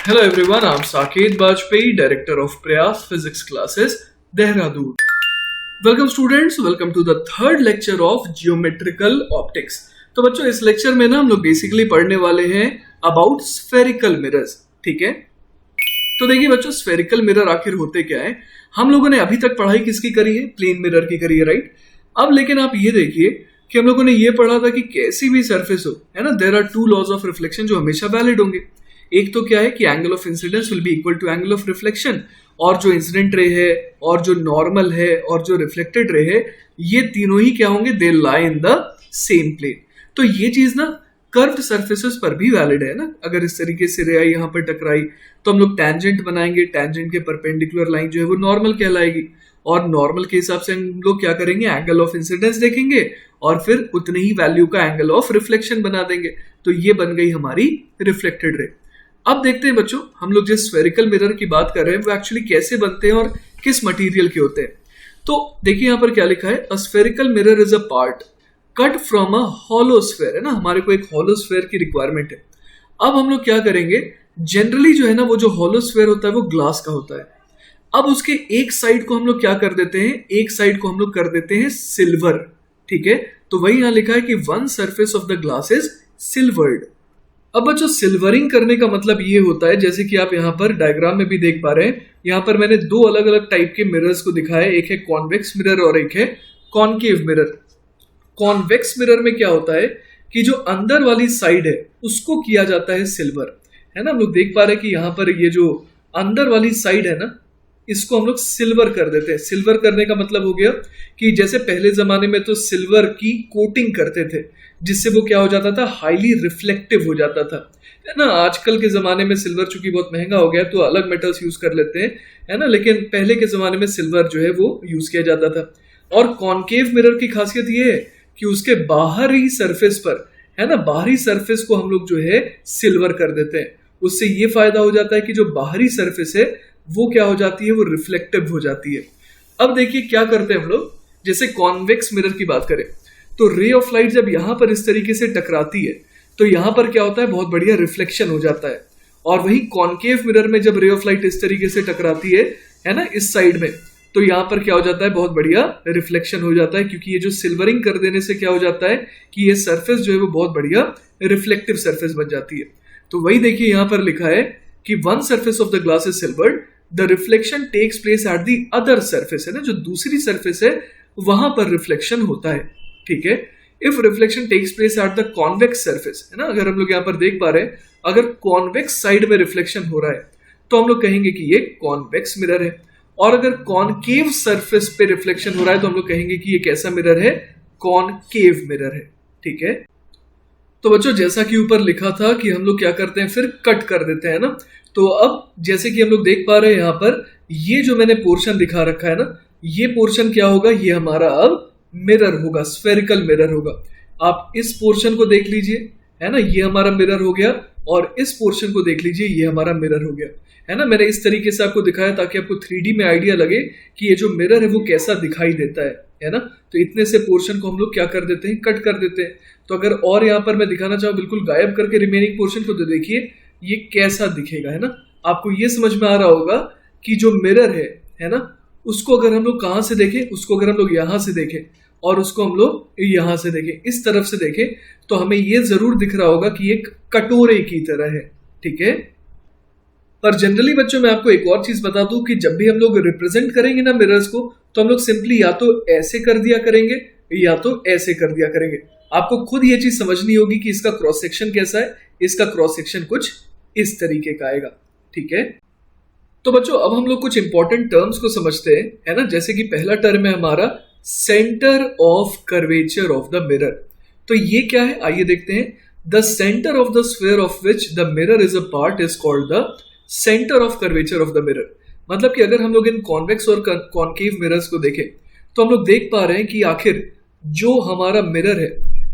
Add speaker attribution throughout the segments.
Speaker 1: Hello everyone, I'm Saket Bajpayee, Director of Prayas Physics Classes, Dehradun. Welcome students, welcome to the third lecture of Geometrical Optics. तो बच्चों इस lecture में ना हम लोग basically पढ़ने वाले हैं अबाउट स्फेरिकल मिरर्स, ठीक है। तो देखिए बच्चों, स्फेरिकल मिरर आखिर होते क्या है। हम लोगों ने अभी तक पढ़ाई किसकी करी है, प्लेन मिरर की करी है, राइट। अब लेकिन आप ये देखिए कि हम लोगों ने ये पढ़ा था कि कैसी भी सरफेस हो, है ना, there are two laws of reflection जो हमेशा वैलिड होंगे। एक तो क्या है कि angle of incidence will be equal to angle of reflection, और जो इंसिडेंट रे है और जो नॉर्मल है और जो रिफ्लेक्टेड रे है, ये तीनों ही क्या होंगे, दे लाई इन द सेम प्लेन। तो ये चीज ना कर्व्ड सरफेसेस पर भी वैलिड है ना। अगर इस तरीके से रे आई यहाँ पर टकराई तो हम लोग टेंजेंट बनाएंगे, टेंजेंट के परपेंडिकुलर लाइन जो है वो नॉर्मल कहलाएगी, और नॉर्मल के हिसाब से हम लोग क्या करेंगे, एंगल ऑफ इंसिडेंस देखेंगे और फिर उतनी ही वैल्यू का एंगल ऑफ रिफ्लेक्शन बना देंगे। तो ये बन गई हमारी रिफ्लेक्टेड रे। अब देखते हैं बच्चों, हम लोग जिस स्फेरिकल मिरर की बात कर रहे हैं वो एक्चुअली कैसे बनते हैं और किस मटेरियल के होते हैं। तो देखिए यहाँ पर क्या लिखा है, a spherical mirror is a part cut from a hollow sphere, है ना। हमारे को एक हॉलो स्फेयर की रिक्वायरमेंट है। अब हम लोग क्या करेंगे, जनरली जो है ना वो जो हॉलो स्फेयर होता है वो ग्लास का होता है। अब उसके एक साइड को हम लोग क्या कर देते हैं, एक साइड को हम लोग कर देते हैं सिल्वर, ठीक है। तो वही यहाँ लिखा है कि one surface of the glass is silvered. अब बच्चों सिल्वरिंग करने का मतलब ये होता है, जैसे कि आप यहाँ पर डायग्राम में भी देख पा रहे हैं, यहाँ पर मैंने दो अलग अलग टाइप के मिरर्स को दिखाया है, एक है कॉन्वेक्स मिरर और एक है कॉनकेव मिरर। कॉन्वेक्स मिरर में क्या होता है कि जो अंदर वाली साइड है उसको किया जाता है सिल्वर, है ना। हम लोग देख पा रहे हैं कि यहाँ पर ये जो अंदर वाली साइड है ना, इसको हम लोग सिल्वर कर देते हैं। सिल्वर करने का मतलब हो गया कि जैसे पहले जमाने में तो सिल्वर की कोटिंग करते थे, जिससे वो क्या हो जाता था, हाईली रिफ्लेक्टिव हो जाता था, है ना। आजकल के जमाने में सिल्वर चूंकि बहुत महंगा हो गया तो अलग मेटल्स यूज कर लेते हैं, है ना, लेकिन पहले के जमाने में सिल्वर जो है वो यूज किया जाता था। और कॉनकेव मिरर की खासियत ये है कि उसके बाहरी सरफेस पर, है ना, बाहरी सरफेस को हम लोग जो है सिल्वर कर देते हैं। उससे ये फायदा हो जाता है कि जो बाहरी सरफेस है वो क्या हो जाती है, वो रिफ्लेक्टिव हो जाती है। अब देखिए क्या करते हैं हम लोग, जैसे कॉन्वेक्स मिरर की बात करें तो रे ऑफ लाइट जब यहां पर इस तरीके से टकराती है तो यहां पर क्या होता है, बहुत बढ़िया रिफ्लेक्शन हो जाता है। और वही कॉनकेव मिरर में जब रे ऑफ लाइट इस तरीके से टकराती है ना, इस साइड में, तो यहां पर क्या हो जाता है, बहुत बढ़िया रिफ्लेक्शन हो जाता है, क्योंकि ये जो सिल्वरिंग कर देने से क्या हो जाता है कि ये सरफेस जो है वो बहुत बढ़िया रिफ्लेक्टिव सरफेस बन जाती है। तो वही देखिए यहां पर लिखा है कि one surface of the glass is silvered, the reflection takes place at the other surface, है ना, जो दूसरी सरफेस है वहां पर रिफ्लेक्शन होता है, ठीक है। If reflection takes place at the convex surface, है ना, अगर हम लोग यहाँ पर देख पा रहे हैं, अगर कॉन्वेक्स साइड में रिफ्लेक्शन हो रहा है तो हम लोग कहेंगे कि ये कॉन्वेक्स मिरर है, और अगर कॉनकेव सरफेस पे रिफ्लेक्शन हो रहा है तो हम लोग कहेंगे कि ये कैसा मिरर है, कॉनकेव मिरर है, ठीक है। तो बच्चों जैसा कि ऊपर लिखा था कि हम लोग क्या करते हैं, फिर कट कर देते हैं ना। तो अब जैसे कि हम लोग देख पा रहे हैं यहाँ पर ये जो मैंने पोर्शन दिखा रखा है ना, ये पोर्शन क्या होगा, ये हमारा अब मिरर होगा, स्फेरिकल मिरर होगा। आप इस पोर्शन को देख लीजिए, है ना, ये हमारा मिरर हो गया, और इस पोर्शन को देख लीजिए, ये हमारा मिरर हो गया, है ना। मैंने इस तरीके से आपको दिखाया ताकि आपको 3D में आइडिया लगे कि ये जो मिरर है वो कैसा दिखाई देता है ना। तो इतने से पोर्शन को हम लोग क्या कर देते हैं, कट कर देते हैं। तो अगर और यहाँ पर मैं दिखाना चाहूँ बिल्कुल गायब करके रिमेनिंग पोर्शन को, तो देखिए ये कैसा दिखेगा, है ना। आपको ये समझ में आ रहा होगा कि जो मिरर है ना, उसको अगर हम लोग कहाँ से देखें, उसको अगर हम लोग यहाँ से देखें और उसको हम लोग यहाँ से देखें, इस तरफ से देखें, तो हमें ये जरूर दिख रहा होगा कि एक कटोरे की तरह है, ठीक है। पर जनरली बच्चों मैं आपको एक और चीज बता दूं कि जब भी हम लोग रिप्रेजेंट करेंगे ना मिरर्स को, तो हम लोग सिंपली या तो ऐसे कर दिया करेंगे या तो ऐसे कर दिया करेंगे। आपको खुद ये चीज समझनी होगी कि इसका क्रॉस सेक्शन कैसा है। इसका क्रॉस सेक्शन कुछ इस तरीके का आएगा, ठीक है। तो बच्चों अब हम लोग कुछ इंपॉर्टेंट टर्म्स को समझते हैं, है ना। जैसे कि पहला टर्म है हमारा centre of curvature of the mirror. तो ये क्या है, आइए देखते हैं। The centre of the sphere of which the mirror is a part is called the centre of curvature of the mirror. मतलब कि अगर हम लोग इन कॉन्वेक्स और कॉनकेव मिरर्स को देखें तो हम लोग देख पा रहे हैं कि आखिर जो हमारा मिरर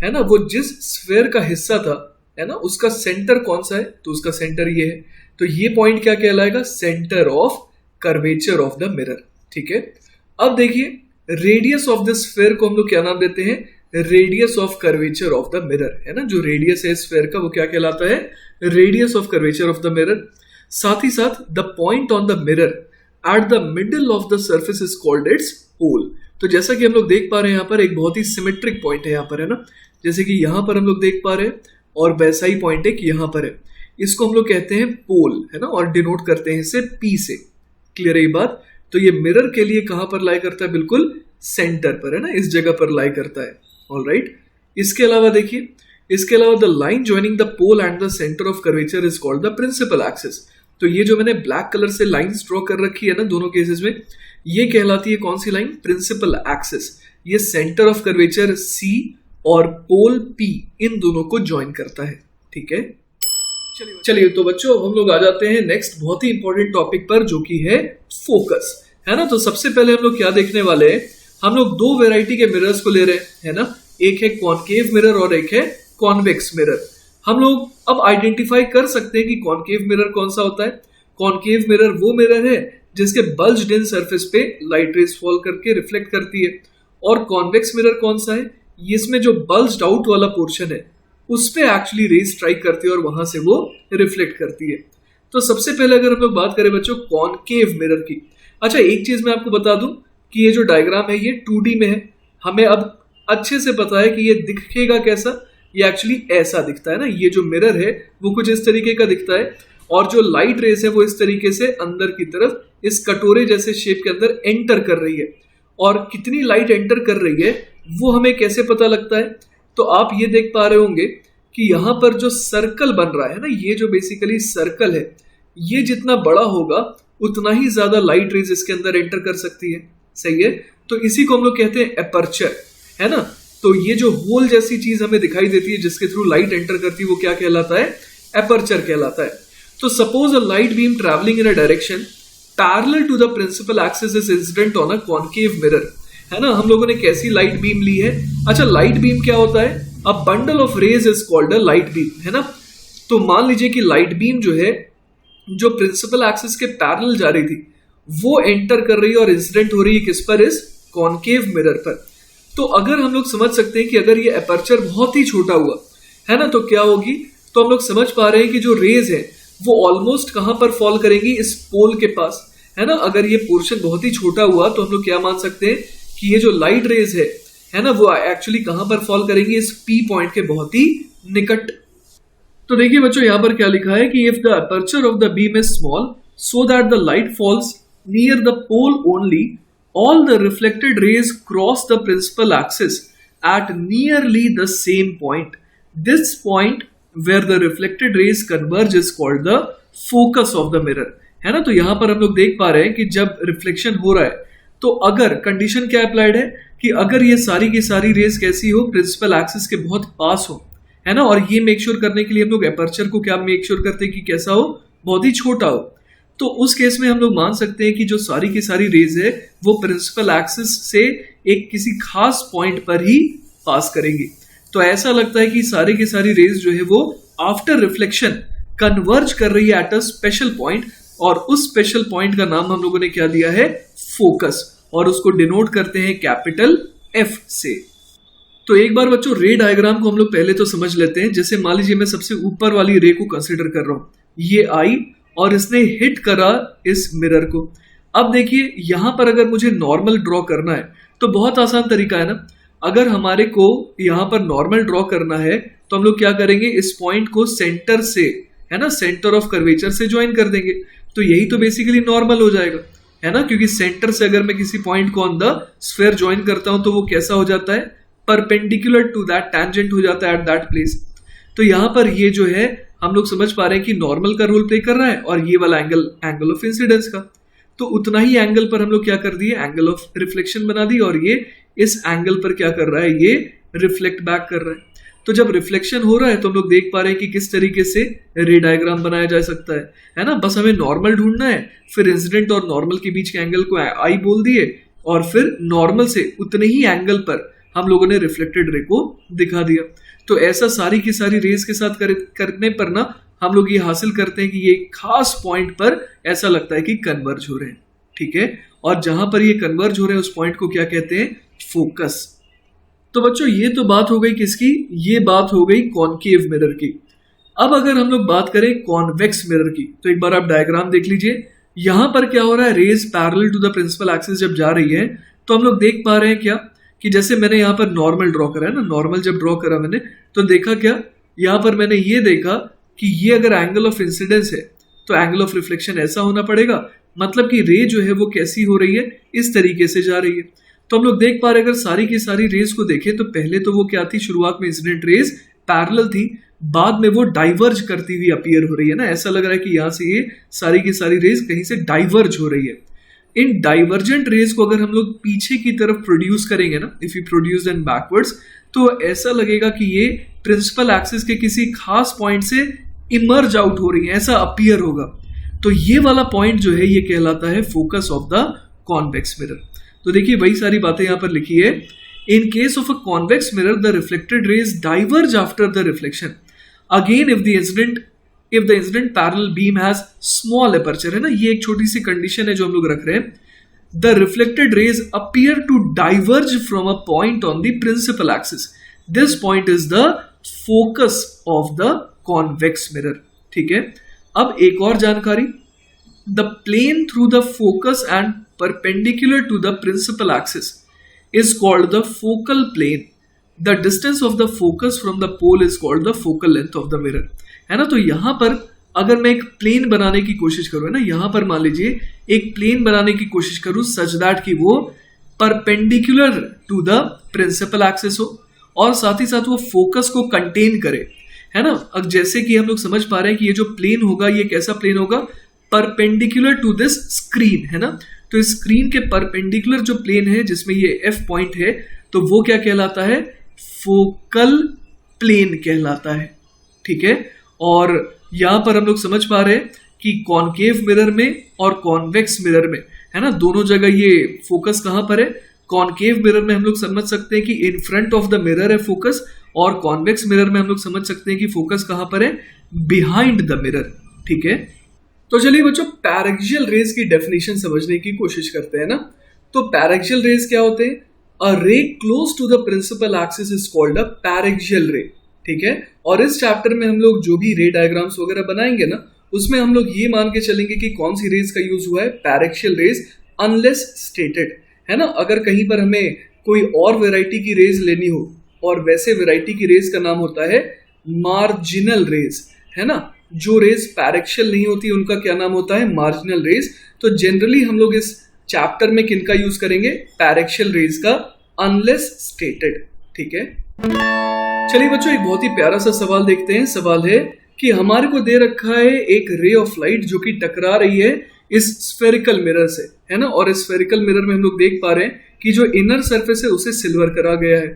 Speaker 1: है ना, वो जिस स्फीयर का हिस्सा था, है ना, उसका सेंटर कौन सा है, तो उसका सेंटर ये है। तो ये पॉइंट क्या कहलाएगा, centre of curvature of the mirror, ठीक है। अब देखिए रेडियस ऑफ द स्फीयर को हम लोग क्या नाम देते हैं, radius of curvature of the mirror, है ना। जो रेडियस है स्फीयर का वो क्या कहलाता है, radius of curvature of the mirror. साथ ही साथ the point on the mirror at the middle of the surface is called its pole. तो जैसा कि हम लोग देख पा रहे हैं यहाँ पर एक बहुत ही सिमेट्रिक पॉइंट है यहाँ पर, है ना, जैसे कि यहाँ पर हम लोग देख पा रहे हैं और वैसा ही पॉइंट एक यहाँ पर है। इसको हम लोग कहते हैं पोल, है ना, और डिनोट करते हैं इसे पी से। क्लियर है ये बात? तो ये मिरर के लिए कहां पर लाई करता है? बिल्कुल सेंटर पर, है ना, इस जगह पर लाई करता है। ऑलराइट, इसके अलावा देखिए, इसके अलावा the line joining the pole and the centre of curvature is called the principal axis. तो ये जो मैंने ब्लैक कलर से लाइंस ड्रॉ कर रखी है ना दोनों केसेस में, ये कहलाती है कौन सी लाइन? Principal axis. ये सेंटर ऑफ कर्वेचर सी और पोल पी, इन दोनों को ज्वाइन करता है। ठीक है, चलिए तो बच्चों हम लोग आ जाते हैं नेक्स्ट बहुत ही इंपॉर्टेंट टॉपिक पर, जो कि है फोकस, है ना। तो सबसे पहले हम लोग क्या देखने वाले हैं? हम लोग दो वेराइटी के मिरर्स को ले रहे हैं, है ना। एक है कॉनकेव मिरर और एक है कॉन्वेक्स मिरर। हम लोग अब आइडेंटिफाई कर सकते हैं कि कॉनकेव मिरर कौन सा होता है। कॉनकेव मिरर वो मिरर है जिसके बल्ज्ड इन सरफेस पे लाइट रेज फॉल करके रिफ्लेक्ट करती है। और कॉन्वेक्स मिरर कौन सा है? इसमें जो बल्ज्ड आउट वाला पोर्शन है उस पे एक्चुअली रेज स्ट्राइक करती है और वहां से वो रिफ्लेक्ट करती है। तो सबसे पहले अगर हम लोग बात करें बच्चों कॉनकेव मिरर की, अच्छा एक चीज मैं आपको बता दूं कि ये जो डायग्राम है ये 2D में है। हमें अब अच्छे से पता है कि ये दिखेगा कैसा। ये एक्चुअली ऐसा दिखता है ना, ये जो मिरर है वो कुछ इस तरीके का दिखता है और जो लाइट रेस है वो इस तरीके से अंदर की तरफ इस कटोरे जैसे शेप के अंदर एंटर कर रही है। और कितनी लाइट एंटर कर रही है वो हमें कैसे पता लगता है? तो आप ये देख पा रहे होंगे कि यहां पर जो सर्कल बन रहा है ना, ये जो बेसिकली सर्कल है, ये जितना बड़ा होगा उतना ही ज्यादा लाइट रेज इसके अंदर एंटर कर सकती है। सही है, तो इसी को हम लोग कहते हैं एपर्चर, है ना। तो ये जो होल जैसी चीज हमें दिखाई देती है जिसके थ्रू लाइट एंटर करती है वो क्या कहलाता है? एपर्चर कहलाता है। तो suppose a light beam travelling in a direction parallel to the principal axis is incident on a concave mirror, है ना। हम लोगों ने कैसी लाइट बीम ली है? अच्छा, लाइट बीम क्या होता है? A bundle of rays is called a light beam, है ना। तो मान लीजिए कि लाइट बीम जो है जो प्रिंसिपल एक्सिस के पैरेलल जा रही थी वो एंटर कर रही है और इंसिडेंट हो रही है किस पर? इस कॉनकेव मिरर पर। तो अगर हम लोग समझ सकते हैं कि अगर ये एपर्चर बहुत ही छोटा हुआ, है ना, तो क्या होगी? तो हम लोग समझ पा रहे हैं कि जो रेज है वो ऑलमोस्ट कहां पर फॉल करेंगी? इस पोल के पास, है ना। अगर ये पोर्शन बहुत ही छोटा हुआ तो हम लोग क्या मान सकते हैं कि ये जो लाइट रेज है ना, वो एक्चुअली कहां पर फॉल करेंगी? इस पी पॉइंट के बहुत ही निकट। तो देखिए बच्चों यहां पर क्या लिखा है कि if the aperture of the beam is small so that the light falls near the pole only, all the reflected rays cross the principal axis at nearly the same point. This point where the reflected rays converge is called the focus of the mirror, है ना। तो यहां पर हम लोग देख पा रहे हैं कि जब रिफ्लेक्शन हो रहा है तो अगर कंडीशन क्या अप्लाइड है कि अगर ये सारी की सारी रेज कैसी हो? प्रिंसिपल एक्सिस के बहुत पास हो, है ना। और ये मेक श्योर करने के लिए हम लोग एपर्चर को क्या मेक श्योर करते हैं कि कैसा हो? बहुत ही छोटा हो। तो उस केस में हम लोग मान सकते हैं कि जो सारी की सारी रेज है वो प्रिंसिपल एक्सिस से एक किसी खास पॉइंट पर ही पास करेंगी। तो ऐसा लगता है कि सारी की सारी रेज जो है वो आफ्टर रिफ्लेक्शन कन्वर्ज कर रही है एट अ स्पेशल पॉइंट, और उस स्पेशल पॉइंट का नाम हम लोगों ने क्या दिया है? फोकस, और उसको डिनोट करते हैं कैपिटल एफ से। तो एक बार बच्चों रे डायग्राम को हम लोग पहले तो समझ लेते हैं। जैसे मान लीजिए मैं सबसे ऊपर वाली रे को कंसिडर कर रहा हूं, ये आई और इसने हिट करा इस मिरर को। अब देखिए यहां पर अगर मुझे नॉर्मल ड्रॉ करना है तो बहुत आसान तरीका है ना। अगर हमारे को यहां पर नॉर्मल ड्रॉ करना है तो हम लोग क्या करेंगे? इस पॉइंट को सेंटर से, है ना, सेंटर ऑफ कर्वेचर से ज्वाइन कर देंगे। तो यही तो बेसिकली नॉर्मल हो जाएगा, है ना, क्योंकि सेंटर से अगर मैं किसी पॉइंट को ऑन द स्फीयर ज्वाइन करता हूं तो वो कैसा हो जाता है? परपेंडिकुलर टू दैट, टैंजेंट हो जाता है एट दैट प्लेस। तो यहां पर ये जो है हम लोग समझ पा रहे हैं कि नॉर्मल का रोल प्ले कर रहा है और ये वाला एंगल ऑफ इंसिडेंस का। तो उतना ही एंगल पर हम लोग क्या कर दिए? एंगल ऑफ रिफ्लेक्शन बना दी, और ये इस एंगल पर क्या कर रहा है? ये रिफ्लेक्ट बैक कर रहा है। तो जब रिफ्लेक्शन हो रहा है तो हम लोग देख पा रहे हैं कि किस तरीके से रे डायग्राम बनाया जा सकता है ना। बस हमें नॉर्मल ढूंढना है, फिर इंसिडेंट और नॉर्मल के बीच के एंगल को आई बोल दिए, और फिर नॉर्मल से उतने ही एंगल पर हम लोगों ने रिफ्लेक्टेड रे को दिखा दिया। तो ऐसा सारी की सारी रेज के साथ करने पर ना हम लोग ये हासिल करते हैं कि ये खास पॉइंट पर ऐसा लगता है कि कन्वर्ज हो रहे हैं। ठीक है, और जहां पर ये कन्वर्ज हो रहे हैं उस पॉइंट को क्या कहते हैं? फोकस। तो बच्चों ये तो बात हो गई किसकी? ये बात हो गई कॉनकेव मिरर की। अब अगर हम लोग बात करें कॉन्वेक्स मिरर की, तो एक बार आप डायग्राम देख लीजिए। यहां पर क्या हो रहा है, rays parallel to the principal axis जब जा रही है तो हम लोग देख पा रहे हैं क्या कि जैसे मैंने यहाँ पर नॉर्मल ड्रॉ करा है ना, नॉर्मल जब ड्रॉ करा मैंने तो देखा क्या, यहाँ पर मैंने ये देखा कि ये अगर एंगल ऑफ इंसिडेंस है तो एंगल ऑफ रिफ्लेक्शन ऐसा होना पड़ेगा, मतलब कि रे जो है वो कैसी हो रही है, इस तरीके से जा रही है। तो हम लोग देख पा रहे हैं अगर सारी की सारी रेज को देखें तो पहले तो वो क्या थी, शुरुआत में इंसिडेंट रेज पैरेलल थी, बाद में वो डाइवर्ज करती हुई अपीयर हो रही है ना, ऐसा लग रहा है कि यहाँ से ये सारी की सारी रेज कहीं से डाइवर्ज हो रही है। इन डाइवर्जेंट रेज को अगर हम लोग पीछे की तरफ प्रोड्यूस करेंगे ना, if you produce then backwards, तो ऐसा लगेगा कि ये प्रिंसिपल एक्सिस के किसी खास पॉइंट से इमर्ज आउट हो रही है, ऐसा अपीयर होगा। तो ये वाला पॉइंट जो है ये कहलाता है focus of the convex mirror. तो देखिए वही सारी बातें यहां पर लिखी है। इन case of a convex mirror the reflected raise diverge after the reflection again if the incident parallel beam has small aperture, है ना, ये एक छोटी सी कंडीशन है जो हम लोग रख रहे हैं। The reflected rays appear to diverge from a point on the principal axis, this point is the focus of the convex mirror. ठीक है, अब एक और जानकारी, the plane through the focus and perpendicular to the principal axis is called the focal plane. The distance of the focus from the pole is called the focal length of the mirror. है ना, तो यहां पर अगर मैं एक plane बनाने की कोशिश करूं, है ना, यहां पर मान लीजिए एक प्लेन बनाने की कोशिश करूं सच दैट कि वो perpendicular to the principal axis हो और साथ ही साथ वो फोकस को कंटेन करे, है ना। अब जैसे कि हम लोग समझ पा रहे हैं कि ये जो प्लेन होगा ये कैसा प्लेन होगा, परपेंडिकुलर टू दिस स्क्रीन, है ना। तो इस स्क्रीन के परपेंडिकुलर जो प्लेन है जिसमें ये एफ पॉइंट है, तो वो क्या कहलाता है, फोकल प्लेन कहलाता है। ठीक है, और यहां पर हम लोग समझ पा रहे हैं कि कॉनकेव मिरर में और कॉन्वेक्स मिरर में, है ना, दोनों जगह ये फोकस कहां पर है। कॉनकेव मिरर में हम लोग समझ सकते हैं कि in front of the mirror है फोकस, और कॉन्वेक्स मिरर में हम लोग समझ सकते हैं कि फोकस कहां पर है, बिहाइंड द मिरर। ठीक है, तो चलिए बच्चों पैरेक्सियल रेज की डेफिनेशन समझने की कोशिश करते हैं ना। तो पैरेक्सियल रेज क्या होते हैं, a ray close to the principal axis is called a paraxial ray. ठीक है, और इस चैप्टर में हम लोग जो भी रे डायग्राम्स वगैरह बनाएंगे ना, उसमें हम लोग ये मान के चलेंगे कि कौन सी रेज का यूज हुआ है, पैरेक्सियल रेज, अनलेस स्टेटेड, है ना। अगर कहीं पर हमें कोई और वेराइटी की रेज लेनी हो, और वैसे वेराइटी की रेज का नाम होता है मार्जिनल रेज, है ना। जो रेज पैरेक्सियल नहीं होती उनका क्या नाम होता है, मार्जिनल रेज। तो जनरली हम लोग इस चैप्टर में किनका यूज करेंगे, पैरेक्सियल रेज का, अनलेस स्टेटेड। ठीक है, चलिए बच्चों एक बहुत ही प्यारा सा सवाल देखते हैं। सवाल है कि हमारे को दे रखा है एक रे ऑफ लाइट जो कि टकरा रही है इस स्फेरिकल मिरर से, है ना, और इस स्फेरिकल मिरर में हम लोग देख पा रहे हैं कि जो इनर सरफेस है उसे सिल्वर करा गया है।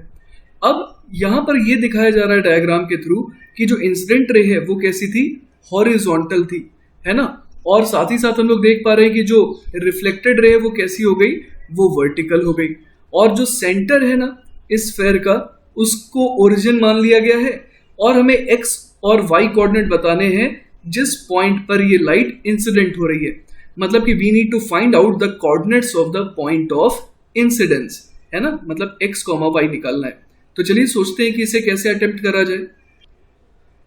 Speaker 1: अब यहां पर यह दिखाया जा रहा है डायग्राम के थ्रू कि जो इंसिडेंट रे है वो कैसी थी, हॉरिजॉन्टल थी, है ना, और साथ ही साथ हम लोग देख पा रहे हैं कि जो रिफ्लेक्टेड रे है वो कैसी हो गई, वो वर्टिकल हो गई, और जो सेंटर है ना इस स्फेयर का उसको ओरिजिन मान लिया गया है, और हमें एक्स और वाई कोऑर्डिनेट बताने हैं जिस पॉइंट पर ये लाइट इंसिडेंट हो रही है। मतलब कि we need to find out the coordinates of the point of incidence, है ना, मतलब एक्स कॉमा वाई निकालना है। तो चलिए सोचते हैं कि इसे कैसे अटेम्प्ट करा जाए।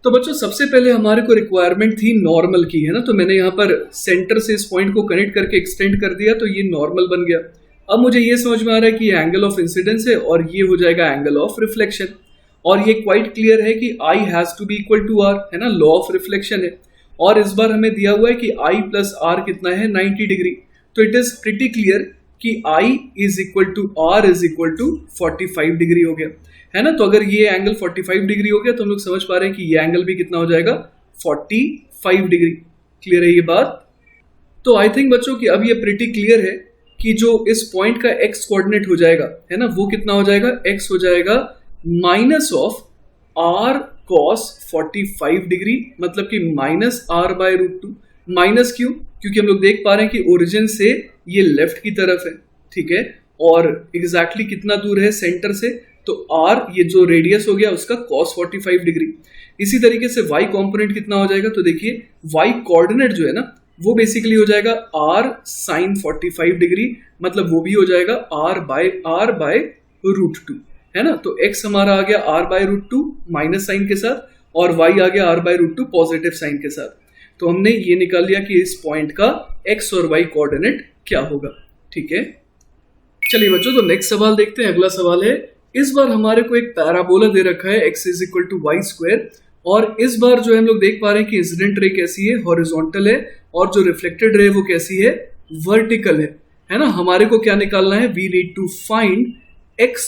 Speaker 1: तो बच्चों सबसे पहले हमारे को रिक्वायरमेंट थी नॉर्मल की, है ना, तो मैंने यहाँ पर सेंटर से इस पॉइंट को कनेक्ट करके एक्सटेंड कर दिया, तो ये नॉर्मल बन गया। अब मुझे ये समझ में आ रहा है कि ये एंगल ऑफ इंसिडेंस है और ये हो जाएगा एंगल ऑफ रिफ्लेक्शन, और ये क्वाइट क्लियर है कि I has to be equal to R, है ना, लॉ ऑफ रिफ्लेक्शन है, और इस बार हमें दिया हुआ है कि I प्लस R कितना है, 90 डिग्री। तो इट इज प्रिटी क्लियर कि I is equal to R is equal to 45 degree हो गया, है ना। तो अगर ये एंगल 45 डिग्री हो गया तो हम लोग समझ पा रहे हैं कि ये एंगल भी कितना हो जाएगा, 45 डिग्री। क्लियर है ये बात। तो आई थिंक बच्चों कि अब ये प्रिटी क्लियर है कि जो इस पॉइंट का एक्स कोऑर्डिनेट हो जाएगा, है ना, वो कितना हो जाएगा, एक्स हो जाएगा minus of R cos 45 degree, मतलब कि minus R by root 2। Minus क्यों, क्योंकि हम लोग देख पा रहे हैं कि ओरिजिन से ये लेफ्ट की तरफ है, ठीक है, और एग्जैक्टली कितना दूर है सेंटर से, तो r ये जो रेडियस हो गया उसका cos 45 डिग्री। इसी तरीके से y कंपोनेंट कितना हो जाएगा, तो देखिए y कोऑर्डिनेट जो है ना वो बेसिकली हो जाएगा r sin 45 डिग्री, मतलब वो भी हो जाएगा r बाय रूट 2, है ना। तो x हमारा आ गया r by root 2 minus sine के साथ, और y आ गया r/√2 पॉजिटिव साइन के साथ। तो हमने ये निकाल लिया कि इस पॉइंट का x और y कोऑर्डिनेट क्या होगा। ठीक है, चलिए बच्चों, तो नेक्स्ट सवाल देखते हैं। अगला सवाल है, इस बार हमारे को एक पैराबोला दे रखा है x = y², और इस बार जो हम लोग देख पा रहे हैं कि इंसिडेंट रे कैसी है, हॉरिजॉन्टल है, और जो रिफ्लेक्टेड रे वो कैसी है, वर्टिकल है ना। हमारे को क्या निकालना है, we need to find x,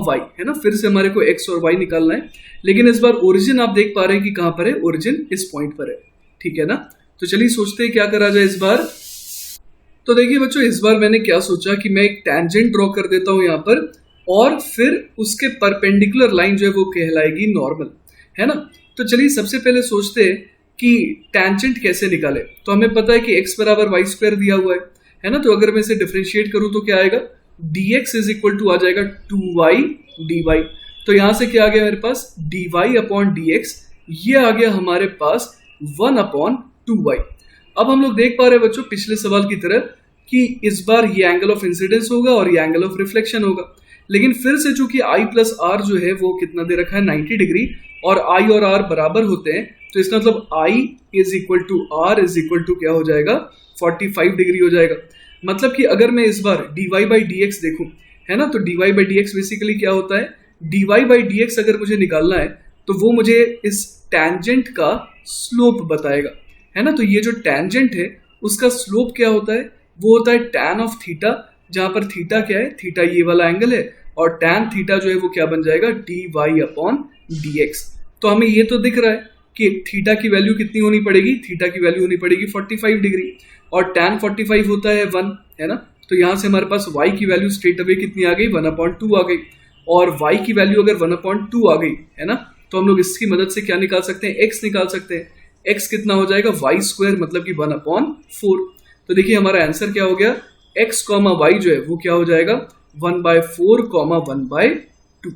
Speaker 1: y, है ना। फिर से हमारे को x और y निकालना है, लेकिन इस बार ओरिजिन आप देख पा रहे हैं कि कहां पर है, ओरिजिन इस पॉइंट पर है। ठीक है ना। तो चलिए सोचते हैं क्या करा जाए इस बार। तो देखिए बच्चों, इस बार मैंने क्या सोचा कि मैं एक टैंजेंट ड्रॉ कर देता हूं यहां पर, और फिर उसके परपेंडिकुलर लाइन जो है वो कहलाएगी नॉर्मल, है ना। तो चलिए सबसे पहले सोचते हैं कि टैंजेंट कैसे निकाले। तो हमें पता है कि x = y² दिया हुआ है ना। तो अगर मैं इसे डिफरेंशिएट करूं तो क्या आएगा, dx = आ जाएगा 2y dy। तो यहां से क्या आ गया मेरे पास, dy/dx, ये आ गया हमारे पास 1/2y। अब हम लोग देख पा रहे हैं बच्चों पिछले सवाल की तरह कि इस बार ये एंगल ऑफ इंसिडेंस होगा और ये एंगल ऑफ रिफ्लेक्शन होगा, लेकिन फिर से चूंकि I + r जो है वो कितना दे रखा है, 90 डिग्री, और I और r बराबर होते हैं, तो इसका मतलब I = r क्या हो जाएगा, 45 डिग्री हो जाएगा। मतलब कि अगर मैं इस बार dy/dx देखूं, है ना, तो dy/dx बेसिकली क्या होता है, dy/dx अगर मुझे निकालना है तो वो मुझे इस टैंजेंट का स्लोप बताएगा, है ना। तो ये जो टैंजेंट है उसका स्लोप क्या होता है, वो होता है tan ऑफ थीटा, जहां पर थीटा क्या है, थीटा ये वाला एंगल है, और tan थीटा जो है वो क्या बन जाएगा, dy/dx। तो हमें ये तो दिख रहा है कि थीटा की वैल्यू कितनी होनी पड़ेगी, थीटा की वैल्यू होनी पड़ेगी 45 डिग्री, और tan 45 होता है 1, है ना। तो यहां से हमारे पास y की वैल्यू स्ट्रेट अवे कितनी आ गई, 1/2 आ गई, और y की वैल्यू अगर 1/2 आ गई, है ना, तो हम लोग इसकी मदद से क्या निकाल सकते हैं, x निकाल सकते हैं। x कितना हो जाएगा, y², मतलब कि 1/4। तो देखिए हमारा आंसर क्या हो गया, x, y जो है वो क्या हो जाएगा, 1/4, 1/2।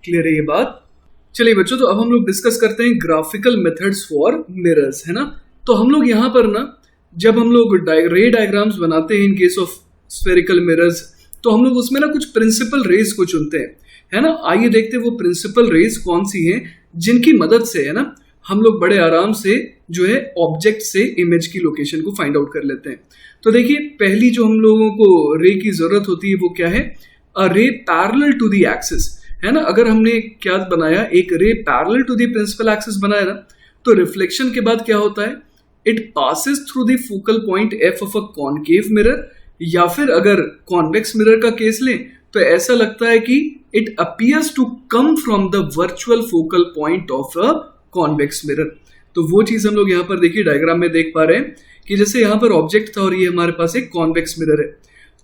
Speaker 1: क्लियर है ये बात। चलिए बच्चों, तो अब हम लोग डिस्कस करते हैं ग्राफिकल मेथड्स फॉर मिरर्स, है ना। तो हम लोग यहाँ पर ना, जब हम लोग रे डायग्राम्स बनाते हैं इन केस ऑफ स्फेरिकल मिरर्स, तो हम लोग उसमें ना कुछ प्रिंसिपल रेज को चुनते हैं, है ना। आइए देखते हैं वो प्रिंसिपल रेज कौन सी हैं जिनकी मदद से, है ना, हम लोग बड़े आराम से जो है ऑब्जेक्ट से इमेज की लोकेशन को फाइंड आउट कर लेते हैं। तो देखिए पहली जो हम लोगों को रे की जरूरत होती है वो क्या है, अ रे पैरेलल टू द एक्सिस, है ना। अगर हमने क्या बनाया, एक ray parallel to the principal axis बनाया ना, तो रिफ्लेक्शन के बाद क्या होता है, it passes through the focal point f of a concave mirror, या फिर अगर कॉन्वेक्स मिरर का केस लें तो ऐसा लगता है कि it appears to come from the virtual focal point of a convex mirror. तो वो चीज हम लोग यहाँ पर देखिए डायग्राम में देख पा रहे हैं कि जैसे यहाँ पर ऑब्जेक्ट था और ये हमारे पास एक कॉन्वेक्स मिरर है,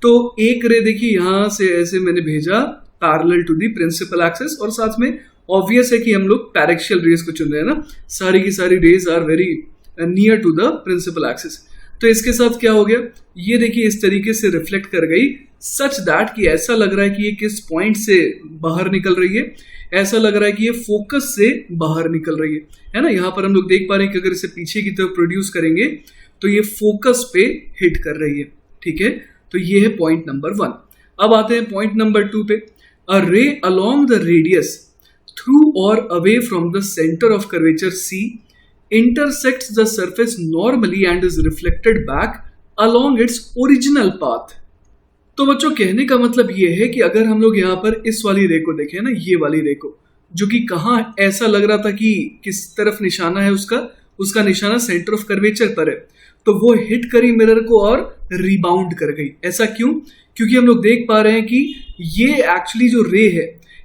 Speaker 1: तो एक रे देखिए यहाँ से ऐसे मैंने भेजा parallel to the principal axis, और साथ में ऑब्वियस है कि हम लोग पैरेक्शियल रेज को चुन रहे हैं ना, सारी की सारी rays are very near to the principal axis. तो इसके साथ क्या हो गया, ये देखिए इस तरीके से रिफ्लेक्ट कर गई, सच दैट कि ऐसा लग रहा है कि ये किस पॉइंट से बाहर निकल रही है, ऐसा लग रहा है कि ये फोकस से बाहर निकल रही है ना। यहाँ पर हम लोग देख पा रहे हैं कि अगर इसे पीछे की तरफ प्रोड्यूस करेंगे तो ये फोकस पे हिट कर रही है। ठीक है, तो ये है पॉइंट नंबर 1। अब आते हैं पॉइंट नंबर 2 पे, अ रे अलोंग द रेडियस थ्रू और away from the centre of curvature C intersects the surface normally and is reflected back along its original path। तो बच्चों कहने का मतलब ये है कि अगर हम लोग यहाँ पर इस वाली रे को देखें ना, ये वाली रे को, जो कि कहाँ ऐसा लग रहा था कि किस तरफ निशाना है उसका निशाना सेंटर ऑफ कर्वेचर पर है, तो वो हिट करी मिरर को और रिबाउंड कर गई। ऐसा क्यों, क्योंकि हम लोग देख पा रहे हैं कि ये एक्चुअली जो रे